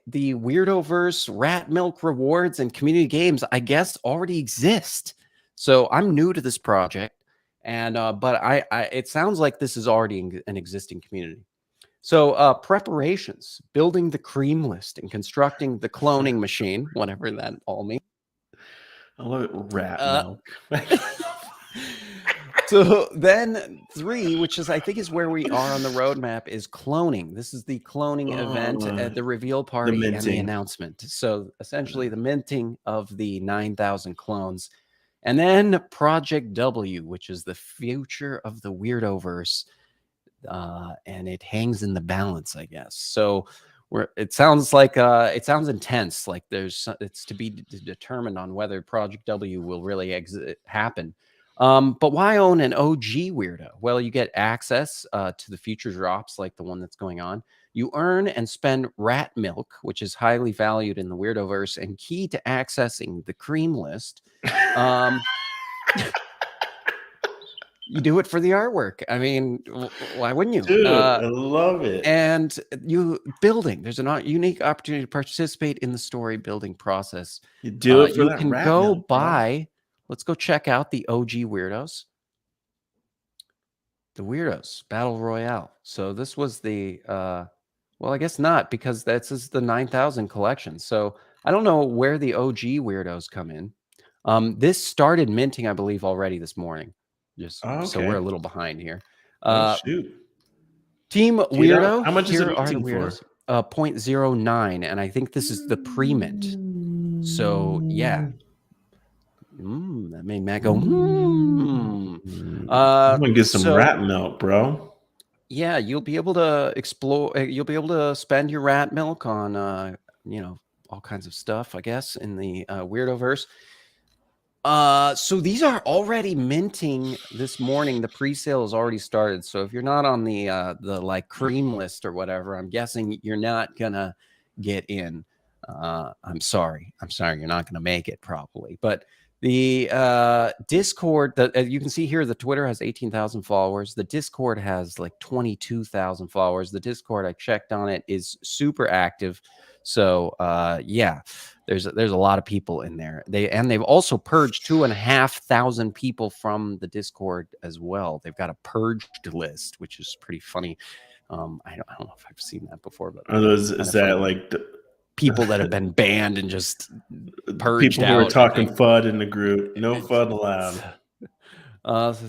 the Weirdoverse, Rat Milk rewards, and community games, I guess, already exist. So I'm new to this project, and but it sounds like this is already an existing community. So preparations, building the cream list and constructing the cloning machine, whatever that all means. I love it, rat milk. So then 3, which is I think is where we are on the roadmap, is cloning. This is the cloning event at the reveal party and the announcement. So essentially the minting of the 9,000 clones. And then Project W, which is the future of the Weirdoverse. And it hangs in the balance, I guess. So it sounds like it sounds intense. Like it's to be determined on whether Project W will really happen. But why own an OG weirdo? Well, you get access to the future drops like the one that's going on. You earn and spend rat milk, which is highly valued in the Weirdoverse and key to accessing the cream list. You do it for the artwork. I mean, why wouldn't you? Dude, I love it. And there's a unique opportunity to participate in the story building process. You do it for you that can rat go milk, buy. Let's go check out the OG Weirdos. The Weirdos Battle Royale. So this was the, well, I guess not, because this is the 9,000 collection. So I don't know where the OG Weirdos come in. This started minting, I believe, already this morning. So we're a little behind here. Shoot. Team Weirdo. How much is it are the Weirdos? 0.09, and I think this is the pre-mint. So yeah. That made Matt go, I'm gonna get some rat milk, bro. Yeah, you'll be able to explore. You'll be able to spend your rat milk on, all kinds of stuff, I guess, in the Weirdoverse. So these are already minting this morning. The pre-sale has already started. So if you're not on the like cream list or whatever, I'm guessing you're not gonna get in. I'm sorry. You're not gonna make it probably. But the Discord, that you can see here, the Twitter has 18,000 followers. The Discord has like 22,000 followers. The Discord, I checked on it, is super active. So yeah, there's a lot of people in there. They've also purged 2,500 people from the Discord as well. They've got a purged list, which is pretty funny. I don't know if I've seen that before, but is that funny. Like people that have been banned and just purged people who are talking FUD in the group? No FUD allowed.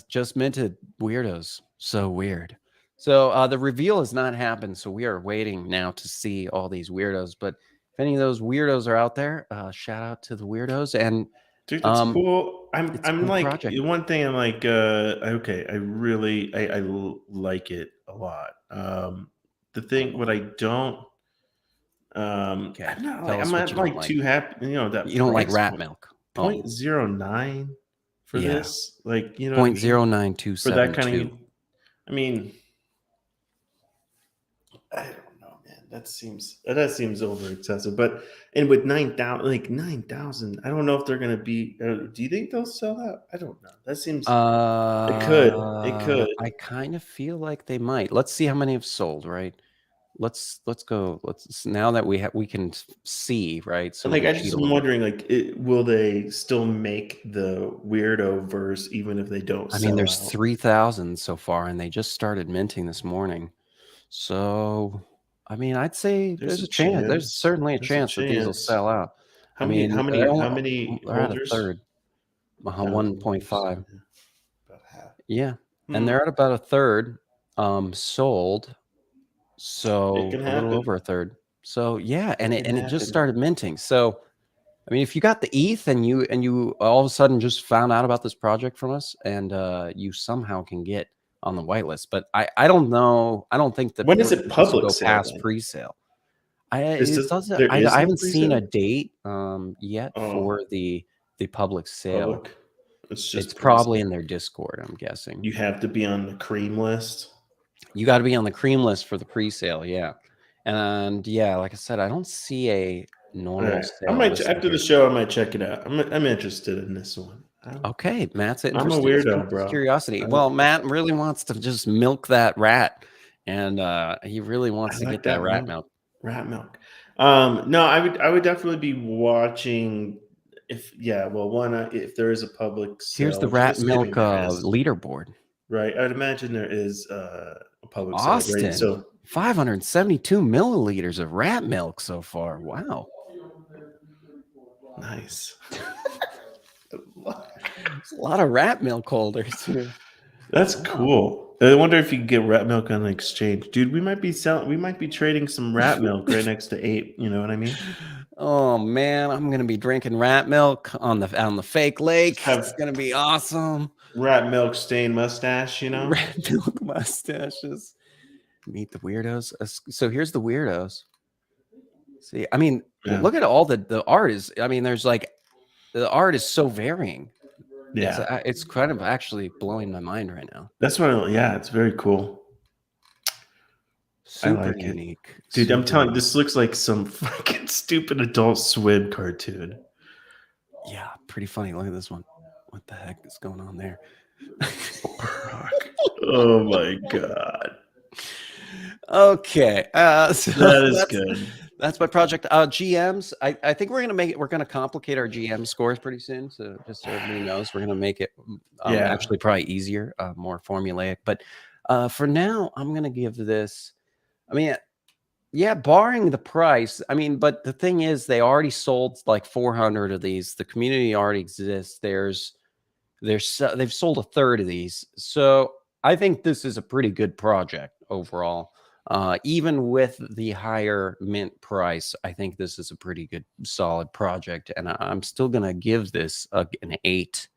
Just minted Weirdos. So weird. So the reveal has not happened, so we are waiting now to see all these Weirdos. But if any of those Weirdos are out there, shout out to the Weirdos. And dude, that's cool. I'm cool like project. One thing I'm like, okay, I really I like it a lot. The thing what I don't okay. I'm not like too happy, that you don't like rat milk. 0.09 for this, like 0.0927 for that kind of. I mean, I don't know, man. That seems over excessive. But and with 9,000, I don't know if they're gonna be. Do you think they'll sell that? I don't know. That seems. It could. I kind of feel like they might. Let's see how many have sold. Right. Let's go. Now that we can see, right? So like I just am wondering, like, will they still make the Weirdo verse even if they don't? I mean, there's 3,000 so far, and they just started minting this morning. So, I mean, I'd say there's a chance. There's certainly a chance that these will sell out. How many they're at a holders? third. 1.5. About half. Yeah, and they're at about a third sold. So a little over a third. So yeah, and it just started minting. So I mean, if you got the ETH and you all of a sudden just found out about this project from us, and you somehow can get on the whitelist, but I don't know. I don't think that when is it public sale? Past pre-sale. I haven't seen a date yet for the public sale. It's probably in their Discord, I'm guessing. You have to be on the cream list. You got to be on the cream list for the pre-sale, yeah. And yeah, like I said, I don't see a normal sale. I might after the show. I might check it out. I'm interested in this one. Okay, Matt's interested. I'm a weirdo, bro. Curiosity. Well, Matt really wants to just milk that rat, and he really wants to get that rat milk. Rat milk. No, I would definitely be watching. If there is a public sale. Here's the rat milk leaderboard. Right, I'd imagine there is a public Austin, sale. Right? So 572 milliliters of rat milk so far. Wow, nice. There's a lot of rat milk holders here. That's cool. I wonder if you can get rat milk on the exchange, dude. We might be trading some rat milk right next to Ape. You know what I mean? Oh man, I'm gonna be drinking rat milk on the fake lake. It's gonna be awesome. Rat milk stained mustache, Rat milk mustaches. Meet the Weirdos. So here's the Weirdos. See, I mean, look at all the art is. I mean, there's like the art is so varying. Yeah, it's kind of actually blowing my mind right now. That's what. Yeah, it's very cool. Super unique, dude. I'm telling you, this looks like some fucking stupid Adult Swim cartoon. Yeah, pretty funny. Look at this one. What the heck is going on there? Oh my god. Okay, so that is good. That's my project. GMs. I think we're gonna complicate our GM scores pretty soon. So just so everybody knows, we're gonna make it actually probably easier, more formulaic. But for now, I'm gonna give this. I mean, yeah, barring the price. I mean, but the thing is, they already sold like 400 of these. The community already exists. They've sold a third of these. So I think this is a pretty good project overall. Even with the higher mint price, I think this is a pretty good, solid project. And I'm still going to give this an 8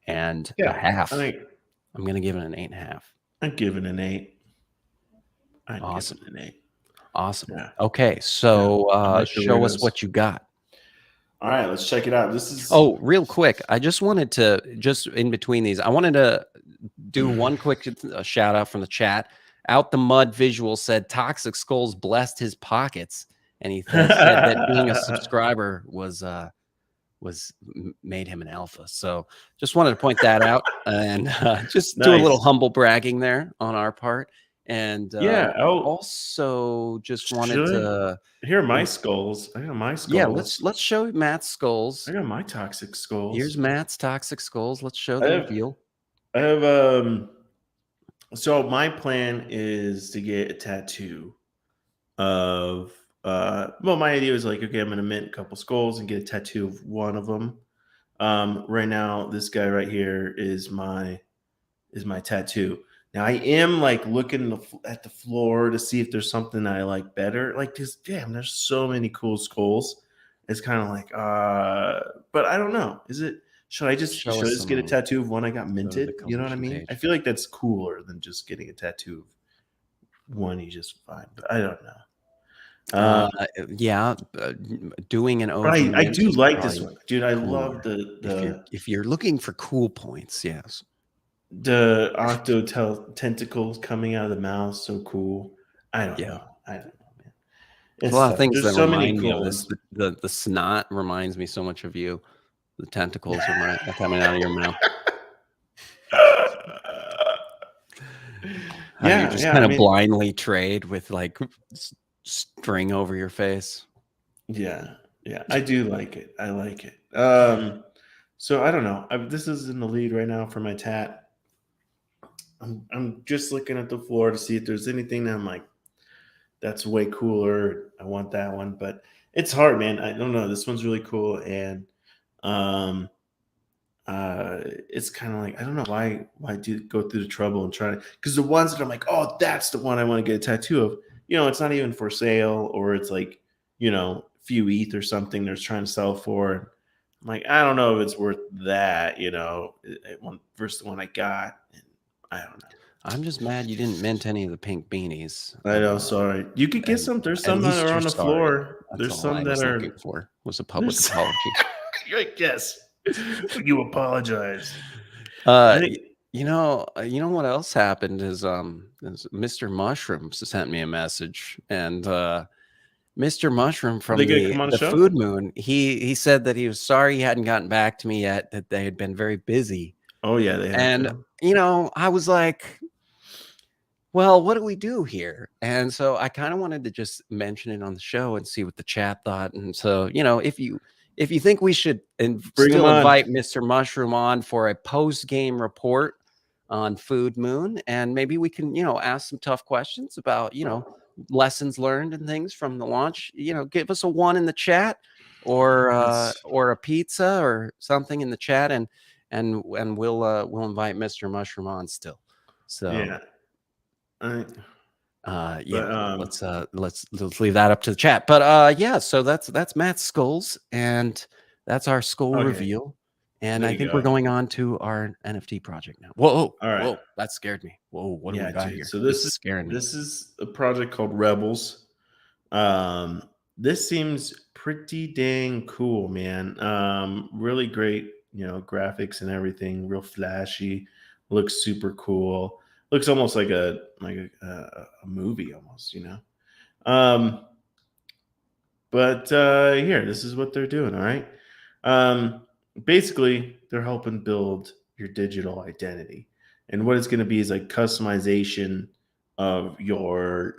and a half. I'm going to give it an 8.5. I'd give it an 8. Awesome. Give it an 8. Awesome. Yeah. Okay, so like show us what you got. All right, let's check it out. This is real quick. I just wanted to in between these, I wanted to do one quick shout out from the chat. Out the Mud Visual said Toxic Skulls blessed his pockets, and he said that being a subscriber was made him an alpha. So just wanted to point that out and just do a little humble bragging there on our part. And also just wanted to hear my skulls. I got my skulls. Yeah, let's show Matt's skulls. I got my toxic skulls. Here's Matt's toxic skulls. Let's show the reveal. I have so my plan is to get a tattoo of my idea was like, okay, I'm gonna mint a couple skulls and get a tattoo of one of them. Right now, this guy right here is my tattoo. Now I am like looking at the floor to see if there's something I like better. Like, just damn, there's so many cool skulls. It's kind of like, but I don't know. Should I just get a tattoo of one I got minted? You know what I mean? I feel like that's cooler than just getting a tattoo of one you just find. But I don't know. Doing an OG. I do like this one, dude. I love the if you're looking for cool points, yes. The octo tentacles coming out of the mouth, so cool. I don't know, man. It's a lot of things that remind me of this. The snot reminds me so much of you. The tentacles are coming out of your mouth. You just kind of blindly trade with like string over your face. Yeah, I do like it. I like it. So I don't know. This is in the lead right now for my tat. I'm just looking at the floor to see if there's anything that I'm like, that's way cooler. I want that one, but it's hard, man. I don't know. This one's really cool, and it's kind of like, I don't know why do go through the trouble and try to, because the ones that I'm like, oh, that's the one I want to get a tattoo of. It's not even for sale, or it's like, few ETH or something they're trying to sell for. I'm like, I don't know if it's worth that, versus the one I got. And I don't know. I'm just mad you didn't mint any of the pink beanies. I know, sorry. You could get some. There's some that are on the floor. There's some that are looking for was a public apology. You're like, yes, you apologize. You know what else happened is Mr. Mushroom sent me a message, and Mr. Mushroom from the Food Moon, he said that he was sorry he hadn't gotten back to me yet, that they had been very busy. Oh yeah, they have. And I was like, well, what do we do here? And so I kind of wanted to just mention it on the show and see what the chat thought. And so, if you think we should still invite Mr. Mushroom on for a post-game report on Food Moon, and maybe we can, ask some tough questions about, lessons learned and things from the launch. Give us a 1 in the chat, or a pizza or something in the chat, and we'll invite Mr. Mushroom on still. So yeah. Let's leave that up to the chat. But so that's Matt's skulls, and that's our skull reveal. And I think we're going on to our NFT project now. Whoa! All right. Whoa! That scared me. Whoa! What do we got here? So this is scaring me. This is a project called Rebels. This seems pretty dang cool, man. Really great, graphics and everything. Real flashy. Looks super cool. Looks almost like a movie, almost, But here, this is what they're doing. All right. Basically, they're helping build your digital identity, and what it's going to be is like customization of your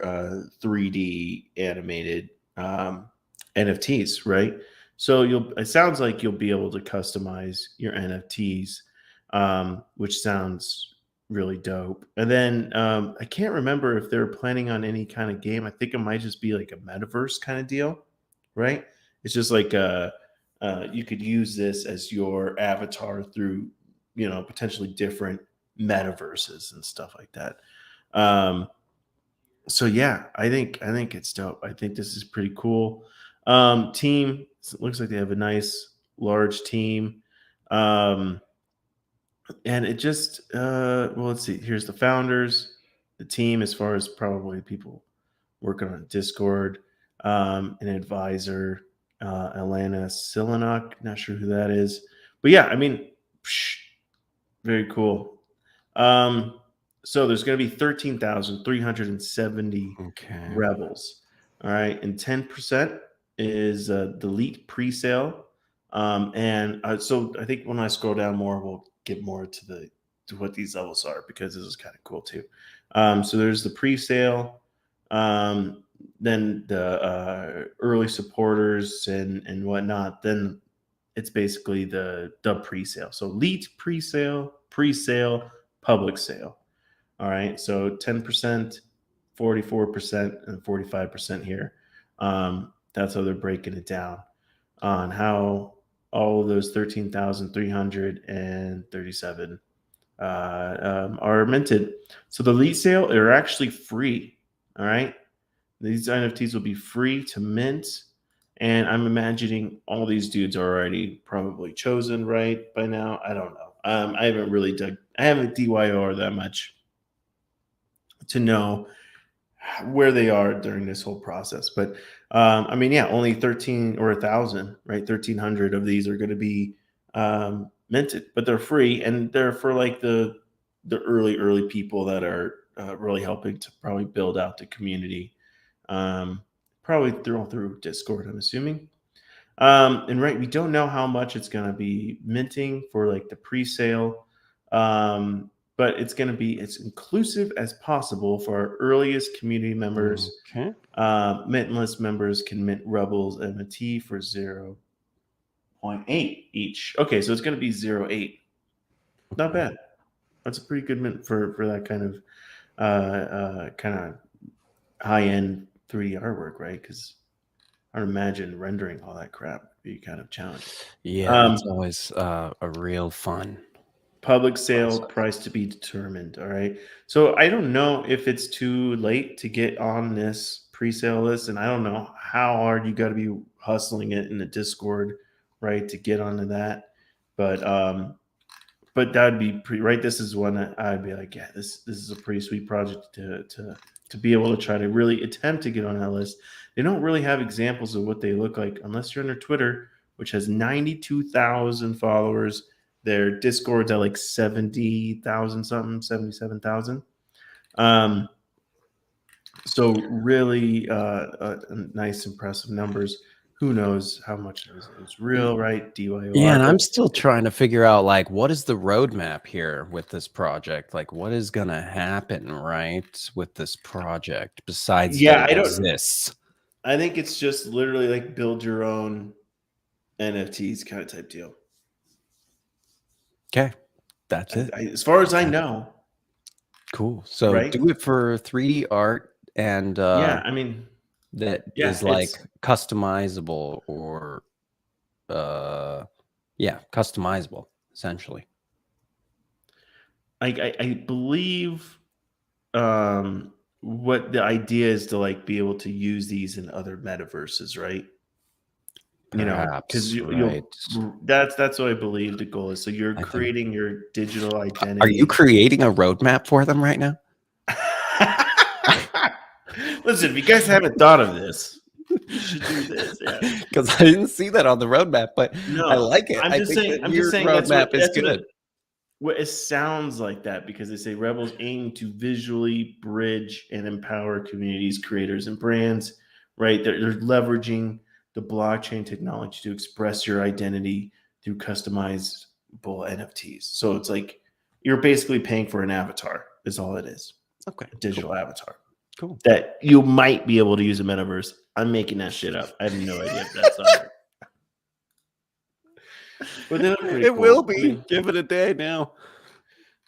3D animated NFTs, right? So it sounds like you'll be able to customize your NFTs, which sounds really dope. And then I can't remember if they're planning on any kind of game. I think it might just be like a metaverse kind of deal, right? It's just like you could use this as your avatar through, potentially different metaverses and stuff like that. So yeah, I think it's dope. I think this is pretty cool. Team, it looks like they have a nice large team. And it just, well, let's see. Here's the founders. the team as far as probably people working on Discord, an advisor, Alana Silanok, not sure who that is. But yeah, I mean, very cool. So there's going to be 13,370 rebels. All right. And 10% is the elite pre-sale. So I think when I scroll down more, we'll get more to what these levels are, because this is kind of cool too. So there's the pre-sale, then the early supporters and whatnot. Then it's basically the pre-sale. So elite pre-sale, public sale. All right. So 10%, 44%, and 45% here. That's how they're breaking it down on how all of those 13,337 are minted. So the elite sale are actually free. All right. These NFTs will be free to mint. And I'm imagining all these dudes are already probably chosen right by now. I don't know. I haven't DYOR that much to know where they are during this whole process. But I mean, yeah, only 13 or 1,000, right? 1,300 of these are going to be minted, but they're free, and they're for like the early people that are really helping to probably build out the community. Probably through Discord, I'm assuming. And right, we don't know how much it's going to be minting for like the pre-sale. But it's going to be as inclusive as possible for our earliest community members. Okay. Mintless members can mint Rebels NFT for 0.8 each. Okay, so it's going to be 0.8. Not bad. That's a pretty good mint for that kind of high-end 3D artwork, right? Because I would imagine rendering all that crap would be kind of challenging. Yeah, it's always a real fun. Public sale, price to be determined. All right. So I don't know if it's too late to get on this pre-sale list, and I don't know how hard you got to be hustling it in the Discord, right, to get onto that. But that'd be pretty right. This is one that I'd be like, yeah, this is a pretty sweet project to be able to try to really attempt to get on that list. They don't really have examples of what they look like unless you're on their Twitter, which has 92,000 followers. Their Discord's at like 70,000 something, 77,000. So really nice, impressive numbers. Who knows how much it's real, right? DYOR. Yeah, and I'm still trying to figure out, like, what is the roadmap here with this project? Like, what is going to happen, right, with this project besides that it exists? I think it's just literally like build your own NFTs kind of type deal. Okay, that's it. As far as I know. Cool. So right? Do it for 3D art, and yeah, I mean, that is like customizable or customizable essentially. I believe what the idea is to like be able to use these in other metaverses, right? Perhaps, because that's what I believe the goal is. So you're creating your digital identity. Are you creating a roadmap for them right now? Listen, if you guys haven't thought of this, you should do this. Yeah, because I didn't see that on the roadmap, but no, I like it. I'm just saying roadmap is good. It sounds like that because they say Rebels aim to visually bridge and empower communities, creators, and brands. Right? They're leveraging the blockchain technology to express your identity through customizable NFTs. So it's like you're basically paying for an avatar, is all it is. Okay. A digital avatar. Cool. That you might be able to use a metaverse. I'm making that shit up. I have no idea if that's on there. But it will be. Give it a day now.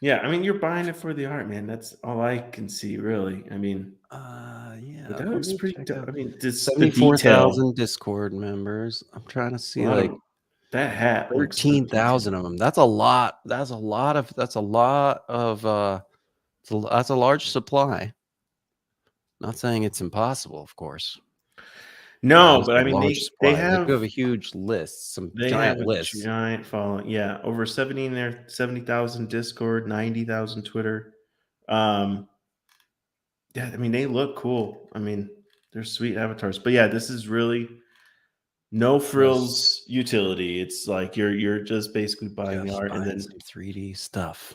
Yeah, I mean, you're buying it for the art, man. That's all I can see, really. I mean, yeah, that looks pretty dope. I mean, 74,000 Discord members. I'm trying to see like that hat. 13,000 of them. That's a lot. That's a large supply. Not saying it's impossible, of course. No, but I mean, they have a huge list, giant lists. Giant following. Yeah, over 70,000 Discord, 90,000 Twitter. Yeah, I mean, they look cool. I mean, they're sweet avatars. But yeah, this is really no frills utility. It's like you're just basically buying the art and then some 3D stuff.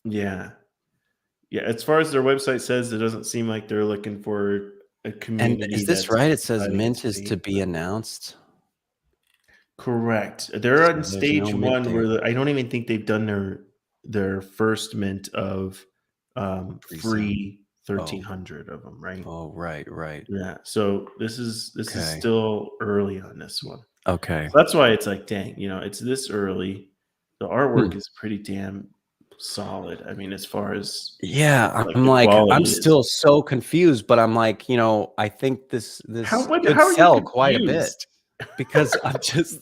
Yeah. Yeah, as far as their website says, it doesn't seem like they're looking for a community. And is this that's right? It says deciding mint its is to fate, be announced. Correct. They're on there's stage no mint one where date. I don't even think they've done their first mint of free 1,300 of them, right? Oh, right. Yeah. So this is still early on this one. Okay. So that's why it's like, dang, it's this early. The artwork is pretty damn solid. I mean, as far as I'm still so confused, but I'm like, I think this could sell quite a bit because I'm just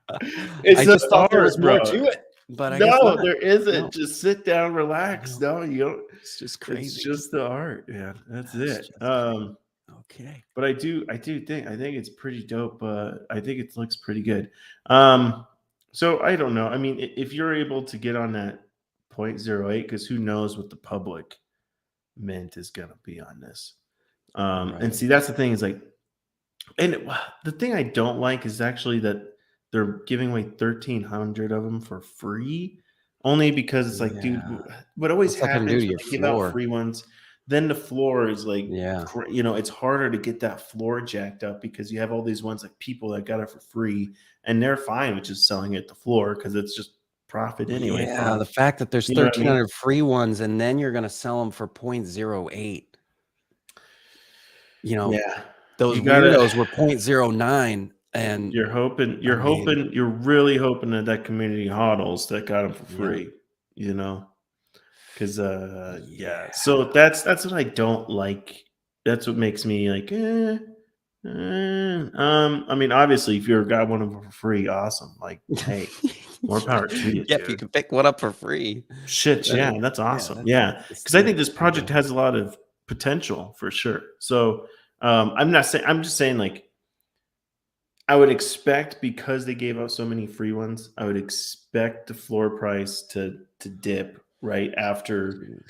I just thought there was more to it. But I guess there isn't. No. Just sit down, relax. No, you don't. It's just crazy. It's just the art. Yeah, that's it. Okay. But I think it's pretty dope. I think it looks pretty good. So I don't know. I mean, if you're able to get on that 0.08, because who knows what the public mint is gonna be on this. And see, that's the thing, is like, and the thing I don't like is actually that they're giving away 1,300 of them for free, only because it's like, dude, what always happens when you give out free ones, then the floor is like, it's harder to get that floor jacked up because you have all these ones like people that got it for free and they're fine with just selling it at the floor because it's just profit anyway. Yeah, the fact that there's 1,300 free ones and then you're going to sell them for 0.08. Those Weirdos were 0.09. And you're really hoping that community hodls that got them for free, because so that's what I don't like. That's what makes me like, I mean, obviously, if you're a guy one of them for free, awesome. Like, hey, more power to you. If you can pick one up for free, shit, that's awesome. Because I think this project has a lot of potential for sure. So I'm just saying, like, I would expect, because they gave out so many free ones, I would expect the floor price to dip right after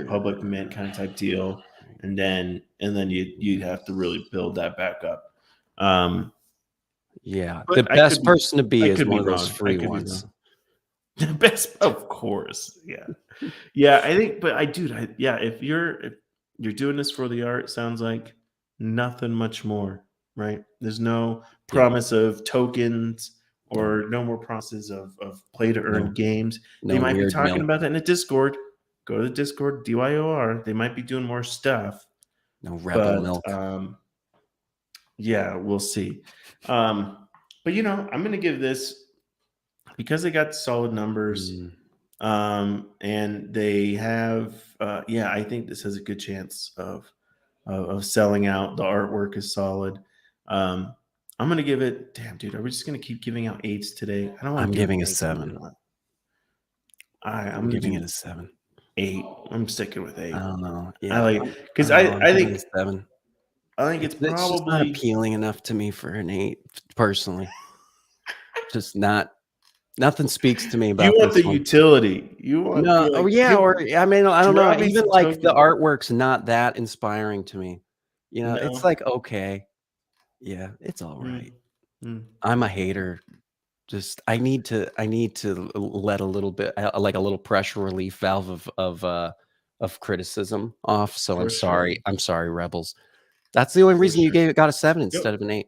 public mint kind of type deal, and then you'd have to really build that back up. The best person to be is one of those free ones. The best, of course. Yeah. I think, but if you're doing this for the art, sounds like nothing much more. Right? There's no promise of tokens or no more promises of play to earn games. They might be talking about that in the Discord. Go to the Discord, DYOR. They might be doing more stuff. No rebel milk. We'll see. But I'm gonna give this, because they got solid numbers, and they have I think this has a good chance of selling out. The artwork is solid. I'm gonna give it. Damn, dude, are we just gonna keep giving out 8s today? I don't want. I'm giving a 7. I'm giving it a 7. 8. I'm sticking with 8. I don't know. I like, because I think 7. I think it's probably just not appealing enough to me for an 8, personally. Just nothing speaks to me about. You want the utility. You want I mean, I don't know. Even like the artwork's not that inspiring to me. It's like, okay. Yeah, it's all right. I'm a hater. Just I need to let a little bit, like a little pressure relief valve of criticism off. So I'm sorry. I'm sorry, Rebels. That's the only reason you got a 7 instead of an 8.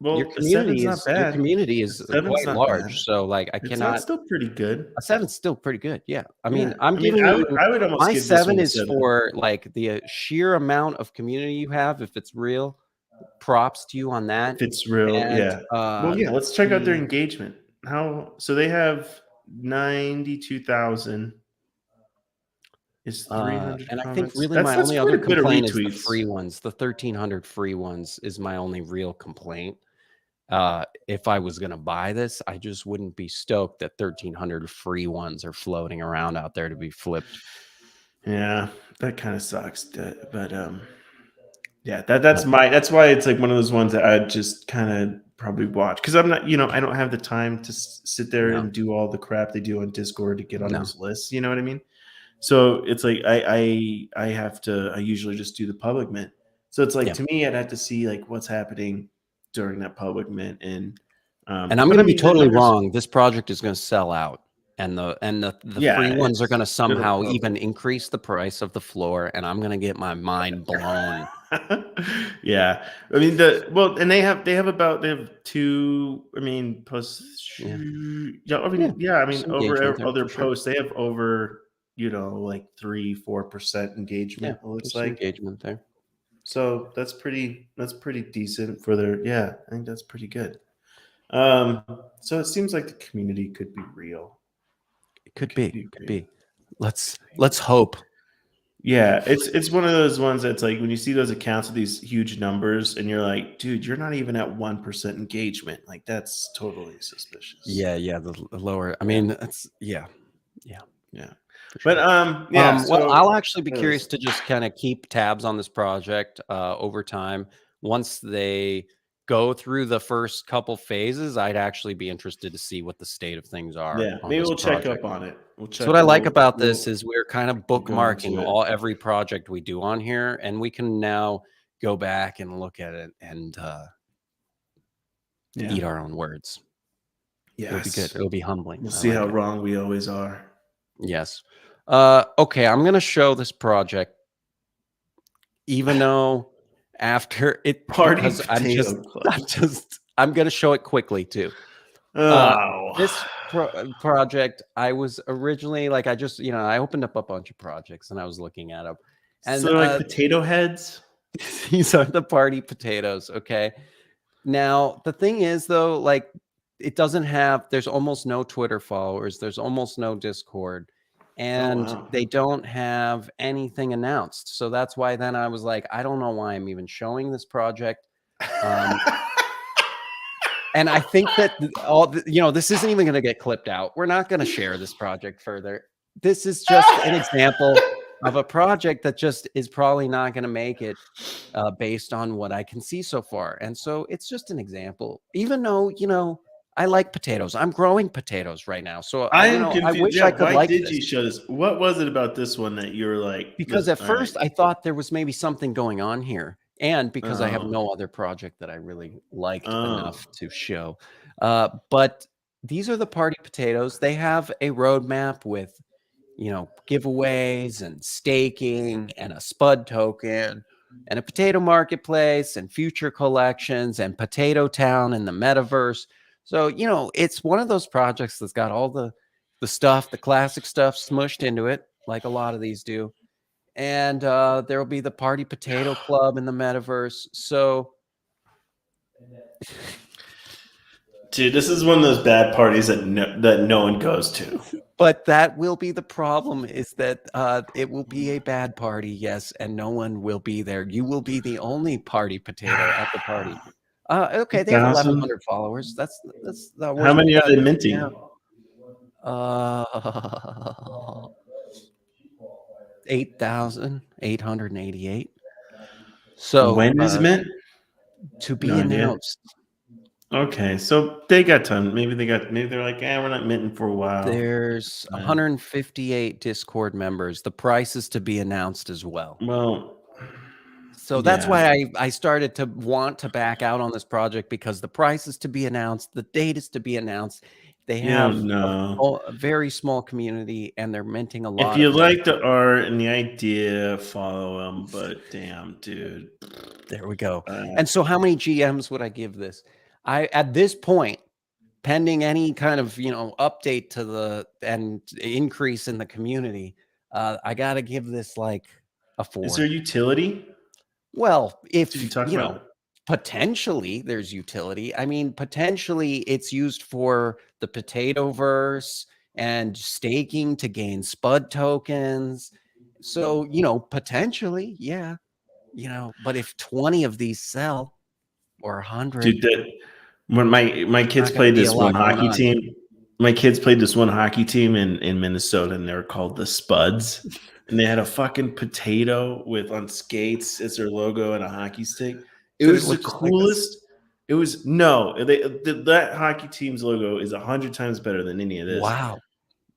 Well, your community is quite large. Bad. So like I cannot. It's still pretty good. A 7's still pretty good. Yeah. I mean, I would almost my give 7 is for like the sheer amount of community you have. If it's real, props to you on that. If it's real, let's check out their engagement. So they have 92,000. Is 300 and I think really my only other complaint is the free ones. The 1,300 free ones is my only real complaint. If I was gonna buy this, I just wouldn't be stoked that 1,300 free ones are floating around out there to be flipped. Yeah, that kind of sucks. But that's why it's like one of those ones that I'd just kind of probably watch, because I'm not, I don't have the time to sit there and do all the crap they do on Discord to get on those lists. You know what I mean? So it's like I have to, I usually just do the public mint. So it's like, to me, I'd have to see like what's happening during that public mint. And I'm going to be totally wrong. This project is going to sell out, and the free ones are going to somehow even increase the price of the floor, and I'm going to get my mind blown. Yeah, I mean and they have two. I mean, plus I mean, over other posts, they have over like 3-4% engagement. It looks like engagement there. So that's pretty decent for their. Yeah, I think that's pretty good. So it seems like the community could be real. It could be. Let's hope. Yeah, it's one of those ones that's like when you see those accounts with these huge numbers and you're like, dude, you're not even at 1% engagement. Like that's totally suspicious. Yeah, the lower. I mean, that's yeah. But well, I'll actually be curious to just kind of keep tabs on this project over time. Once they go through the first couple phases, I'd actually be interested to see what the state of things are. Yeah, maybe we'll check up on it. So what I like about this is we're kind of bookmarking every project we do on here, and we can now go back and look at it and eat our own words. Yeah, it'll be good. It'll be humbling. We'll see how wrong we always are. Yes. Okay, I'm going to show this project, even though after it, I'm going to show it quickly too. This project, I was originally like, I opened up a bunch of projects and I was looking at them. And so like potato heads. These are the party potatoes. Okay. Now the thing is though, like it doesn't have, there's almost no Twitter followers. There's almost no Discord. And they don't have anything announced. So that's why then I was like, I don't know why I'm even showing this project. And I think that this isn't even going to get clipped out. We're not going to share this project further. This is just an example of a project that just is probably not going to make it based on what I can see so far. And so it's just an example, even though, I like potatoes. I'm growing potatoes right now. So I wish I could like this. Why did you show this? What was it about this one that you were like? Because at first I thought there was maybe something going on here. And because I have no other project that I really liked enough to show. But these are the party potatoes. They have a roadmap with, giveaways and staking and a spud token and a potato marketplace and future collections and Potato Town and the metaverse. So, it's one of those projects that's got all the stuff, the classic stuff smushed into it, like a lot of these do. And there will be the Party Potato Club in the metaverse. So, dude, this is one of those bad parties that no one goes to. But that will be the problem, is that it will be a bad party, yes, and no one will be there. You will be the only party potato at the party. Okay, they have 1,100 followers. That's the worst. How many are they minting? 8,888. So when is mint? To be announced. Okay, so they got time. Maybe they're like, we're not minting for a while. There's 158 Discord members. The price is to be announced as well. Well, so that's why I started to want to back out on this project, because the price is to be announced, the date is to be announced. They have a very small community, and they're minting a lot. If you like the art and the idea, follow them. But damn, dude, there we go. And so, how many GMs would I give this? At this point, pending any kind of update to and increase in the community, I got to give this like a 4. Is there utility? Well, if potentially there's utility. I mean, potentially it's used for the Potatoverse and staking to gain spud tokens. So, potentially, yeah. But if 20 of these sell or 100, dude, when my kids played this one hockey team, in Minnesota, and they were called the Spuds. And they had a fucking potato on skates as their logo and a hockey stick. It was the coolest. It was that hockey team's logo is 100 times better than any of this. Wow.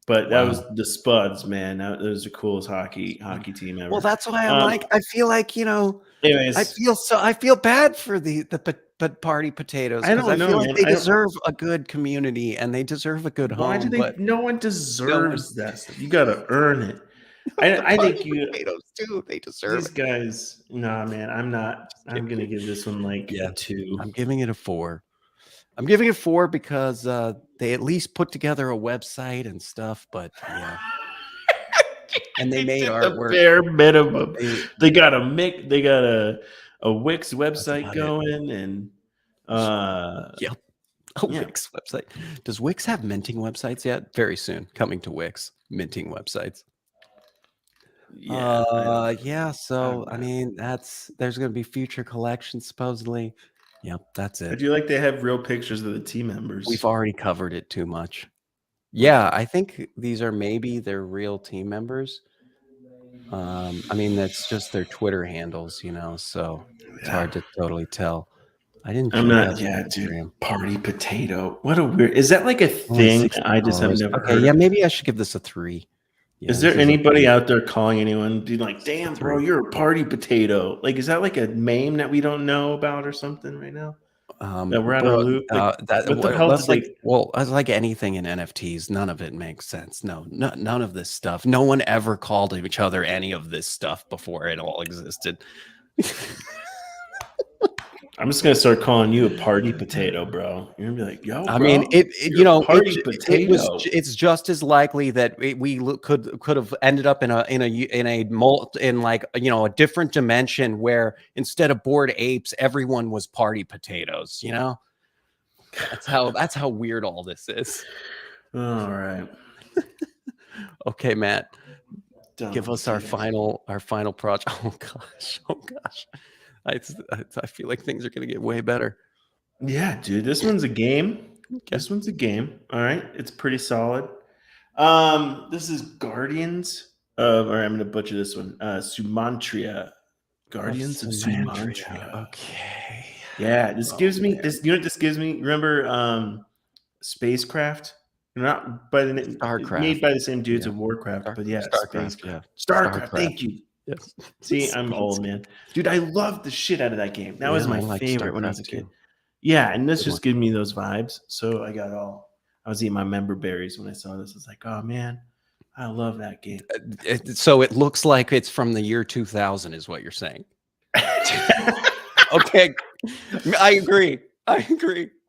But that was the Spuds, man. That was the coolest hockey team ever. Well, that's why I'm like, I feel like, anyways, I feel bad for the party potatoes, because I feel like they deserve a good community and they deserve a good home. No one deserves that stuff. You got to earn it. I think potatoes too. They deserve these guys. Nah, man, I'm not. I'm gonna give this one like a 2. I'm giving it a 4. I'm giving it 4 because they at least put together a website and stuff. But yeah, and they made artwork. The bare minimum. They got a Wix website going, and yep. Wix website. Does Wix have minting websites yet? Very soon, coming to Wix, minting websites. Yeah. So I mean, there's going to be future collections supposedly. Yep, that's it. I do like they have real pictures of the team members. We've already covered it too much. Yeah, I think these are maybe their real team members. I mean, that's just their Twitter handles, so it's hard to totally tell. I'm not. Yeah, dude. Party potato. What a weird. Is that like a thing? I just have never heard. Yeah, maybe I should give this a 3. Yeah, is there anybody out there calling anyone being like, damn, bro, you're a party potato? Like, is that like a meme that we don't know about or something right now? That we're out of the loop? Like anything in NFTs, none of it makes sense. No, none of this stuff. No one ever called each other any of this stuff before it all existed. I'm just gonna start calling you a party potato, bro. You're gonna be like, "Yo, bro, I mean, party potato." It's just as likely that we could have ended up in a different dimension where instead of Bored Apes, everyone was party potatoes. That's how weird all this is. All right. Okay, Matt. Give us our final project. Oh gosh. I feel like things are going to get way better. Yeah, dude. This one's a game. Okay. This one's a game. All right. It's pretty solid. This is Guardians of, or I'm going to butcher this one. Sumantria. Guardians of Sumantria. Okay. Yeah. This gives me this. You know what this gives me? Remember Spacecraft? Not by the StarCraft. Made by the same dudes of Warcraft, but yeah, StarCraft. Yeah. StarCraft. Thank you. Yes. See, I'm old, man. Dude, I loved the shit out of that game. That was my favorite when I was a kid. Yeah, and this just gave me those vibes. So I was eating my member berries when I saw this. I was like, oh man, I love that game. So it looks like it's from the year 2000 is what you're saying. Okay. I agree.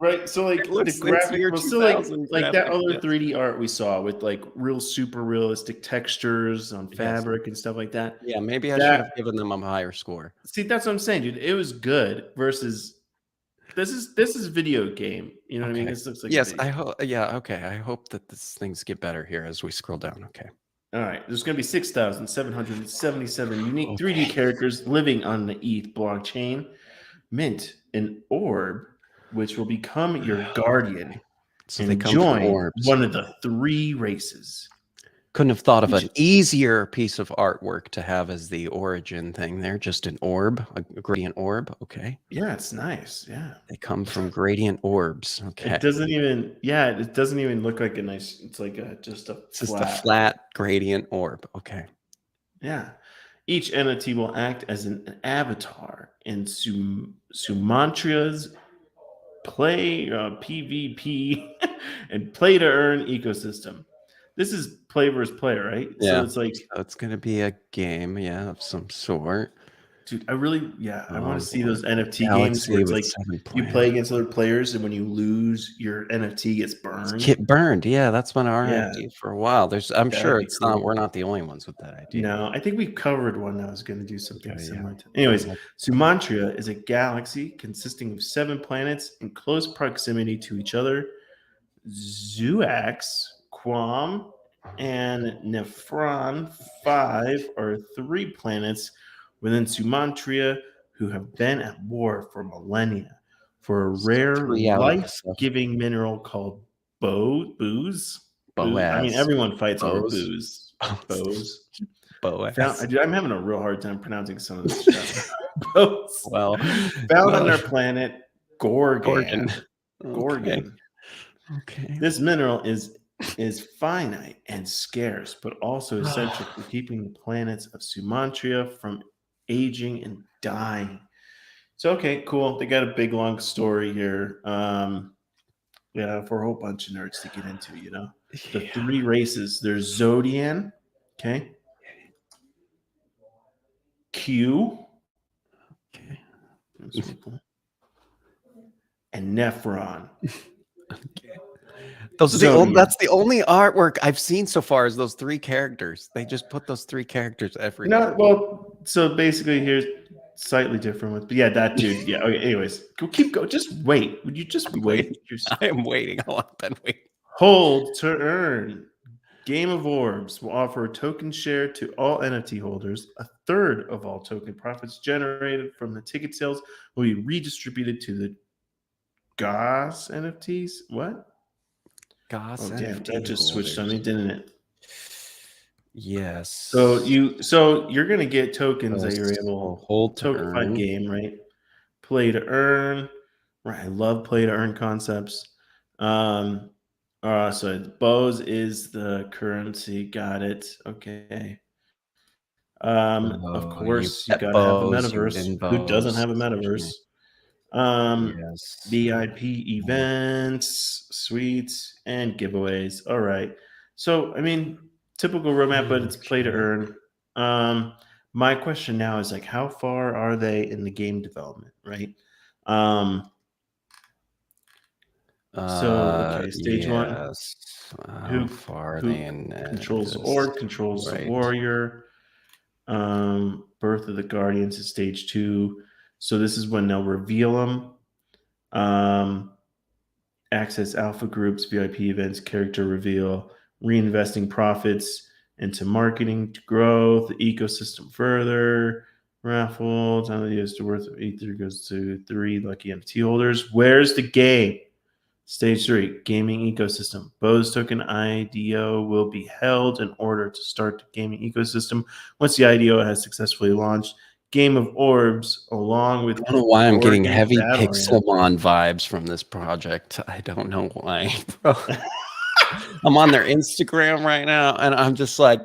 Right. So like the graphic was still like that other 3D art we saw with like real super realistic textures on fabric and stuff like that. Yeah, maybe I should have given them a higher score. See, that's what I'm saying, dude. It was good versus this is video game. You know what I mean? This looks like I hope. Yeah, okay. I hope that things get better here as we scroll down. Okay. All right. There's going to be 6,777 unique 3D characters living on the ETH blockchain. Mint an orb, which will become your guardian. So they join one of the 3 races. Couldn't have thought of an easier piece of artwork to have as the origin thing there. Just an orb, a gradient orb. Okay. Yeah, it's nice. Yeah. They come from gradient orbs. Okay. It doesn't even look like a nice, it's like just a flat gradient orb. Okay. Yeah. Each entity will act as an avatar in Sumantria's PvP and play to earn ecosystem. This is play versus play, right? Yeah. So it's like it's gonna be a game, of some sort. Dude, I want to see those NFT games where it's like you play against other players, and when you lose, your NFT gets burned. Get burned, yeah. That's been our idea for a while. I'm sure it's not. We're not the only ones with that idea. No, I think we covered one that was going to do something similar. Anyways, Sumantria is a galaxy consisting of 7 planets in close proximity to each other. Zuax, Quam, and Nephron 5 are 3 planets within Sumantria who have been at war for millennia for a rare life-giving mineral called booze. I mean, everyone fights over booze. Boaz. I'm having a real hard time pronouncing some of this stuff. Well, found on their planet Gorgon. Okay. This mineral is is finite and scarce, but also essential for keeping the planets of Sumantria from aging and dying. So, okay, cool. They got a big, long story here. Yeah, for a whole bunch of nerds to get into, you know. The three races, there's Zodian, okay, Q, Okay. and Nephron. Okay. Those are Zodian. that's the only artwork I've seen so far is those three characters. They just put those three characters everywhere. No, well, so basically here's slightly different with, but yeah, that dude. Yeah. Okay. Anyways, keep going. Just wait. Would you just wait? I am waiting. I've been waiting. Hold to earn. Game of Orbs will offer a token share to all NFT holders. A third of all token profits generated from the ticket sales will be redistributed to the GOS NFTs. What? GOS Oh, damn, NFT that just switched on me, holders. didn't it? Yes. So you're gonna get tokens that you're able hold to tokenfied earn. game, right? Play to earn. Right. I love play to earn concepts. So Bose is the currency. Got it. Okay. Of course, you gotta have a metaverse. Who doesn't have a metaverse? Yes. VIP events, suites, and giveaways. All right. So I mean, typical roadmap, but it's play to earn. My question now is like, how far are they in the game development, right? Stage one. How far are they in controls the orb, controls the warrior. Birth of the Guardians is stage 2. So this is when they'll reveal them. Access alpha groups, VIP events, character reveal, reinvesting profits into marketing to grow the ecosystem further. Raffle, time of use to worth of Ether goes to 3 lucky NFT holders. Where's the game? Stage 3, gaming ecosystem. Bose token IDO will be held in order to start the gaming ecosystem. Once the IDO has successfully launched, Game of Orbs, along with... I don't know why I'm getting heavy Pixelmon vibes from this project. I don't know why, bro. I'm on their Instagram right now, and I'm just like,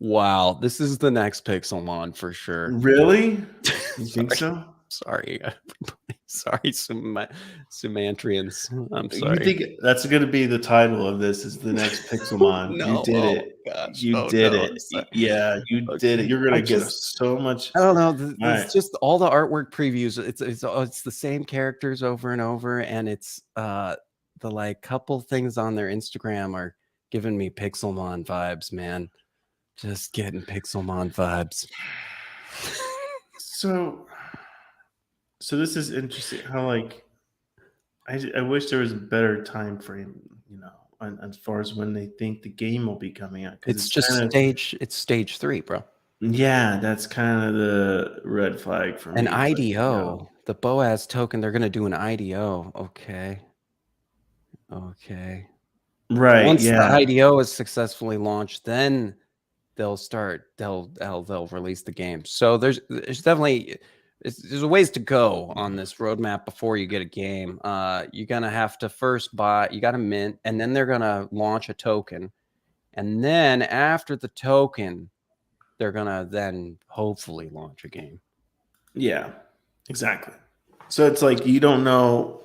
wow, this is the next Pixelmon for sure. Really? You think so? Sorry, sorry, Sumantrians. I'm sorry. You think that's going to be the title of this? Is the next Pixelmon? No, you did it. Gosh, you did it. Yeah, you did it. You're going to get so much. I don't know. It's just all the artwork previews. It's the same characters over and over, and it's the like couple things on their Instagram are giving me Pixelmon vibes, man. Just getting Pixelmon vibes. So this is interesting. How like I wish there was a better time frame, you know, as far as when they think the game will be coming out. It's just stage 3, bro. Yeah, that's kind of the red flag for me. An IDO, the Boaz token. They're gonna do an IDO. Okay. Right. Once the IDO is successfully launched, then they'll release the game. So there's definitely there's a ways to go on this roadmap before you get a game. You're gonna have to first buy, you gotta mint, and then they're gonna launch a token, and then after the token, they're gonna then hopefully launch a game. Yeah, exactly. So it's like you don't know.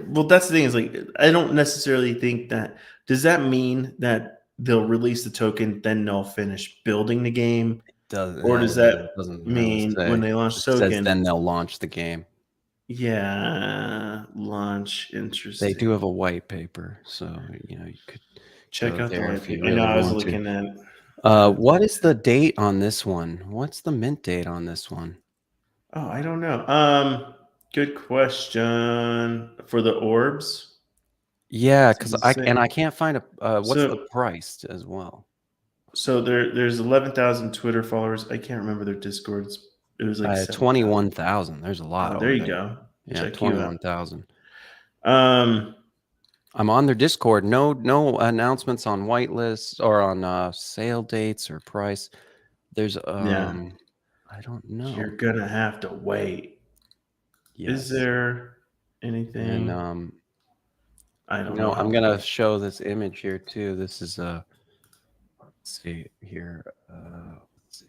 Well, that's the thing is like I don't necessarily think that. Does that mean that they'll release the token, then they'll finish building the game? Or does that mean when they launch the token, then they'll launch the game? Yeah, launch. Interesting. They do have a white paper, so you know you could check out the white paper. I know I was looking at. What is the date on this one? What's the mint date on this one? Oh, I don't know. Good question. For the orbs. Yeah, because I can't find a what's the price as well. So there's 11,000 Twitter followers. I can't remember their Discords. It was like 21,000. There's a lot. Oh, there you go. Yeah, 21,000. I'm on their Discord. No announcements on whitelists or on sale dates or price. There's I don't know. You're gonna have to wait. Yes. Is there anything? And I don't know. I'm gonna show this image here too. This is let's see here. Let's see.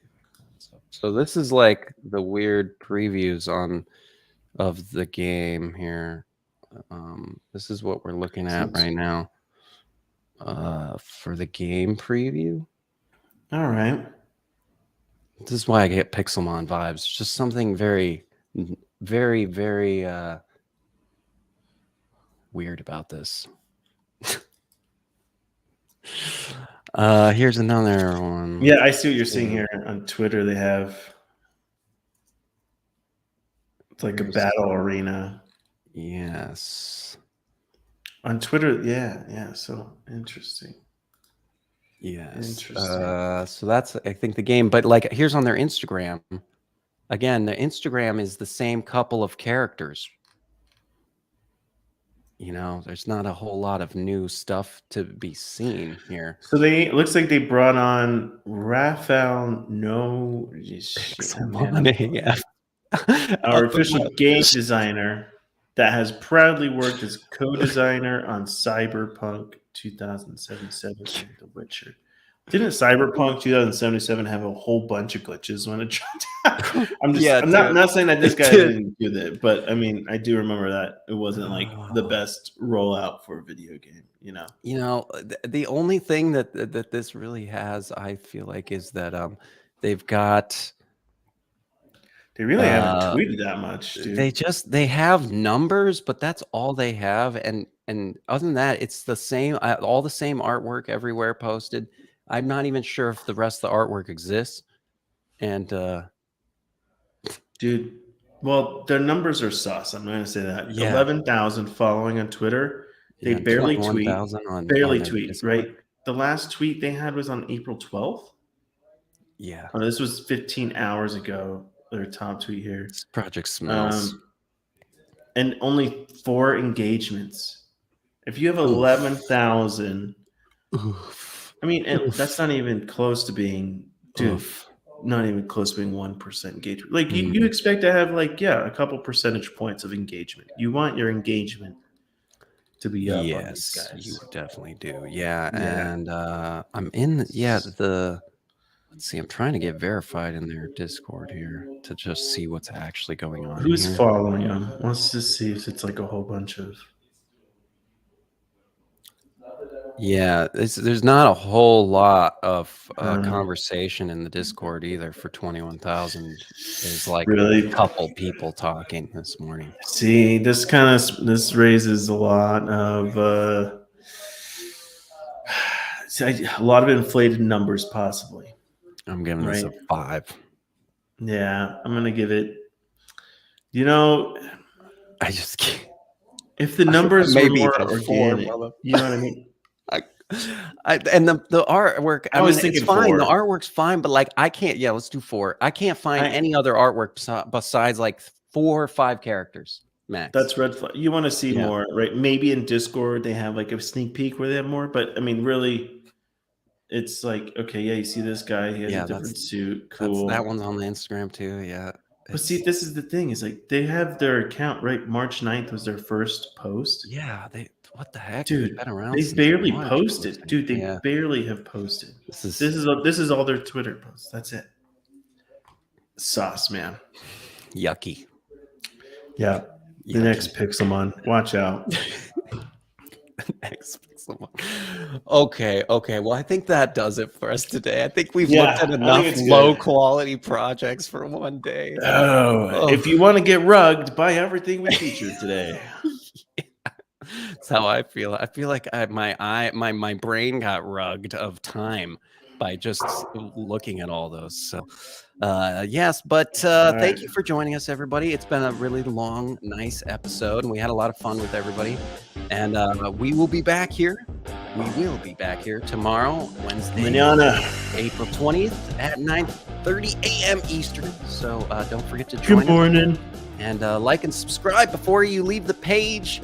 So this is like the weird previews of the game here. This is what we're looking at right now for the game preview. All right. This is why I get Pixelmon vibes. Just something very, very, very weird about this. Here's another one. Yeah, I see what you're seeing here on Twitter. They have it's like a battle arena. Yes. On Twitter, yeah. So interesting. Yes. Interesting. So that's, I think, the game. But like, here's on their Instagram. Again, their Instagram is the same couple of characters. You know, there's not a whole lot of new stuff to be seen here. So it looks like they brought on Raphael our official game designer that has proudly worked as co-designer on Cyberpunk 2077 and The Witcher. Didn't Cyberpunk 2077 have a whole bunch of glitches when it dropped out? I'm not saying that this guy didn't do that, but I mean, I do remember that it wasn't like the best rollout for a video game, you know. You know, the only thing that this really has, I feel like, is that they've got. They really haven't tweeted that much, dude. They have numbers, but that's all they have, and other than that, it's the same, all the same artwork everywhere posted. I'm not even sure if the rest of the artwork exists. And dude, well, their numbers are sus. I'm going to say that. Yeah. 11,000 following on Twitter. They barely tweet. Right? The last tweet they had was on April 12th. Yeah. Oh, this was 15 hours ago. Their top tweet here. This project smells. And only 4 engagements. If you have 11,000, I mean, that's not even close to being, not even close to being 1% engagement. Like you expect to have like, a couple percentage points of engagement. You want your engagement to be up on these guys. You definitely do. Yeah. And I'm in let's see, I'm trying to get verified in their Discord here to just see what's actually going on. Who's following them? Let's just see if it's like a whole bunch of. Yeah, there's not a whole lot of conversation in the Discord either for 21,000. There's like a couple people talking this morning. See, this raises a lot of a lot of inflated numbers, possibly. I'm giving this a 5. Yeah, I'm gonna give it. You know, I just can't. If the numbers were more organic, you know what I mean. And the artwork, I was thinking it's fine. 4. The artwork's fine, but like I can't. Yeah, let's do 4. I can't find any other artwork besides like 4 or 5 characters max. That's red flag. You want to see more, right? Maybe in Discord they have like a sneak peek where they have more, but I mean, really. It's like, okay, you see this guy, he has a different suit. Cool. That one's on the Instagram too, yeah. But see, this is the thing, is like they have their account, right? March 9th was their first post. Yeah, what the heck? Dude, been around they barely posted. Dude, they barely have posted. This is all their Twitter posts. That's it. Sauce, man. Yucky. Yeah. The next Pixelmon. Watch out. Next Pixelmon. Okay. Well, I think that does it for us today. I think we've looked at enough low quality projects for one day. If you want to get rugged, buy everything we featured today. That's how I feel. I feel like my brain got rugged of time by just looking at all those. So yes, but thank you for joining us, everybody. It's been a really long, nice episode, and we had a lot of fun with everybody. And we will be back here. We will be back here tomorrow, Wednesday, April 20th at 9:30 a.m. Eastern. So don't forget to join us. Good morning. And like and subscribe before you leave the page.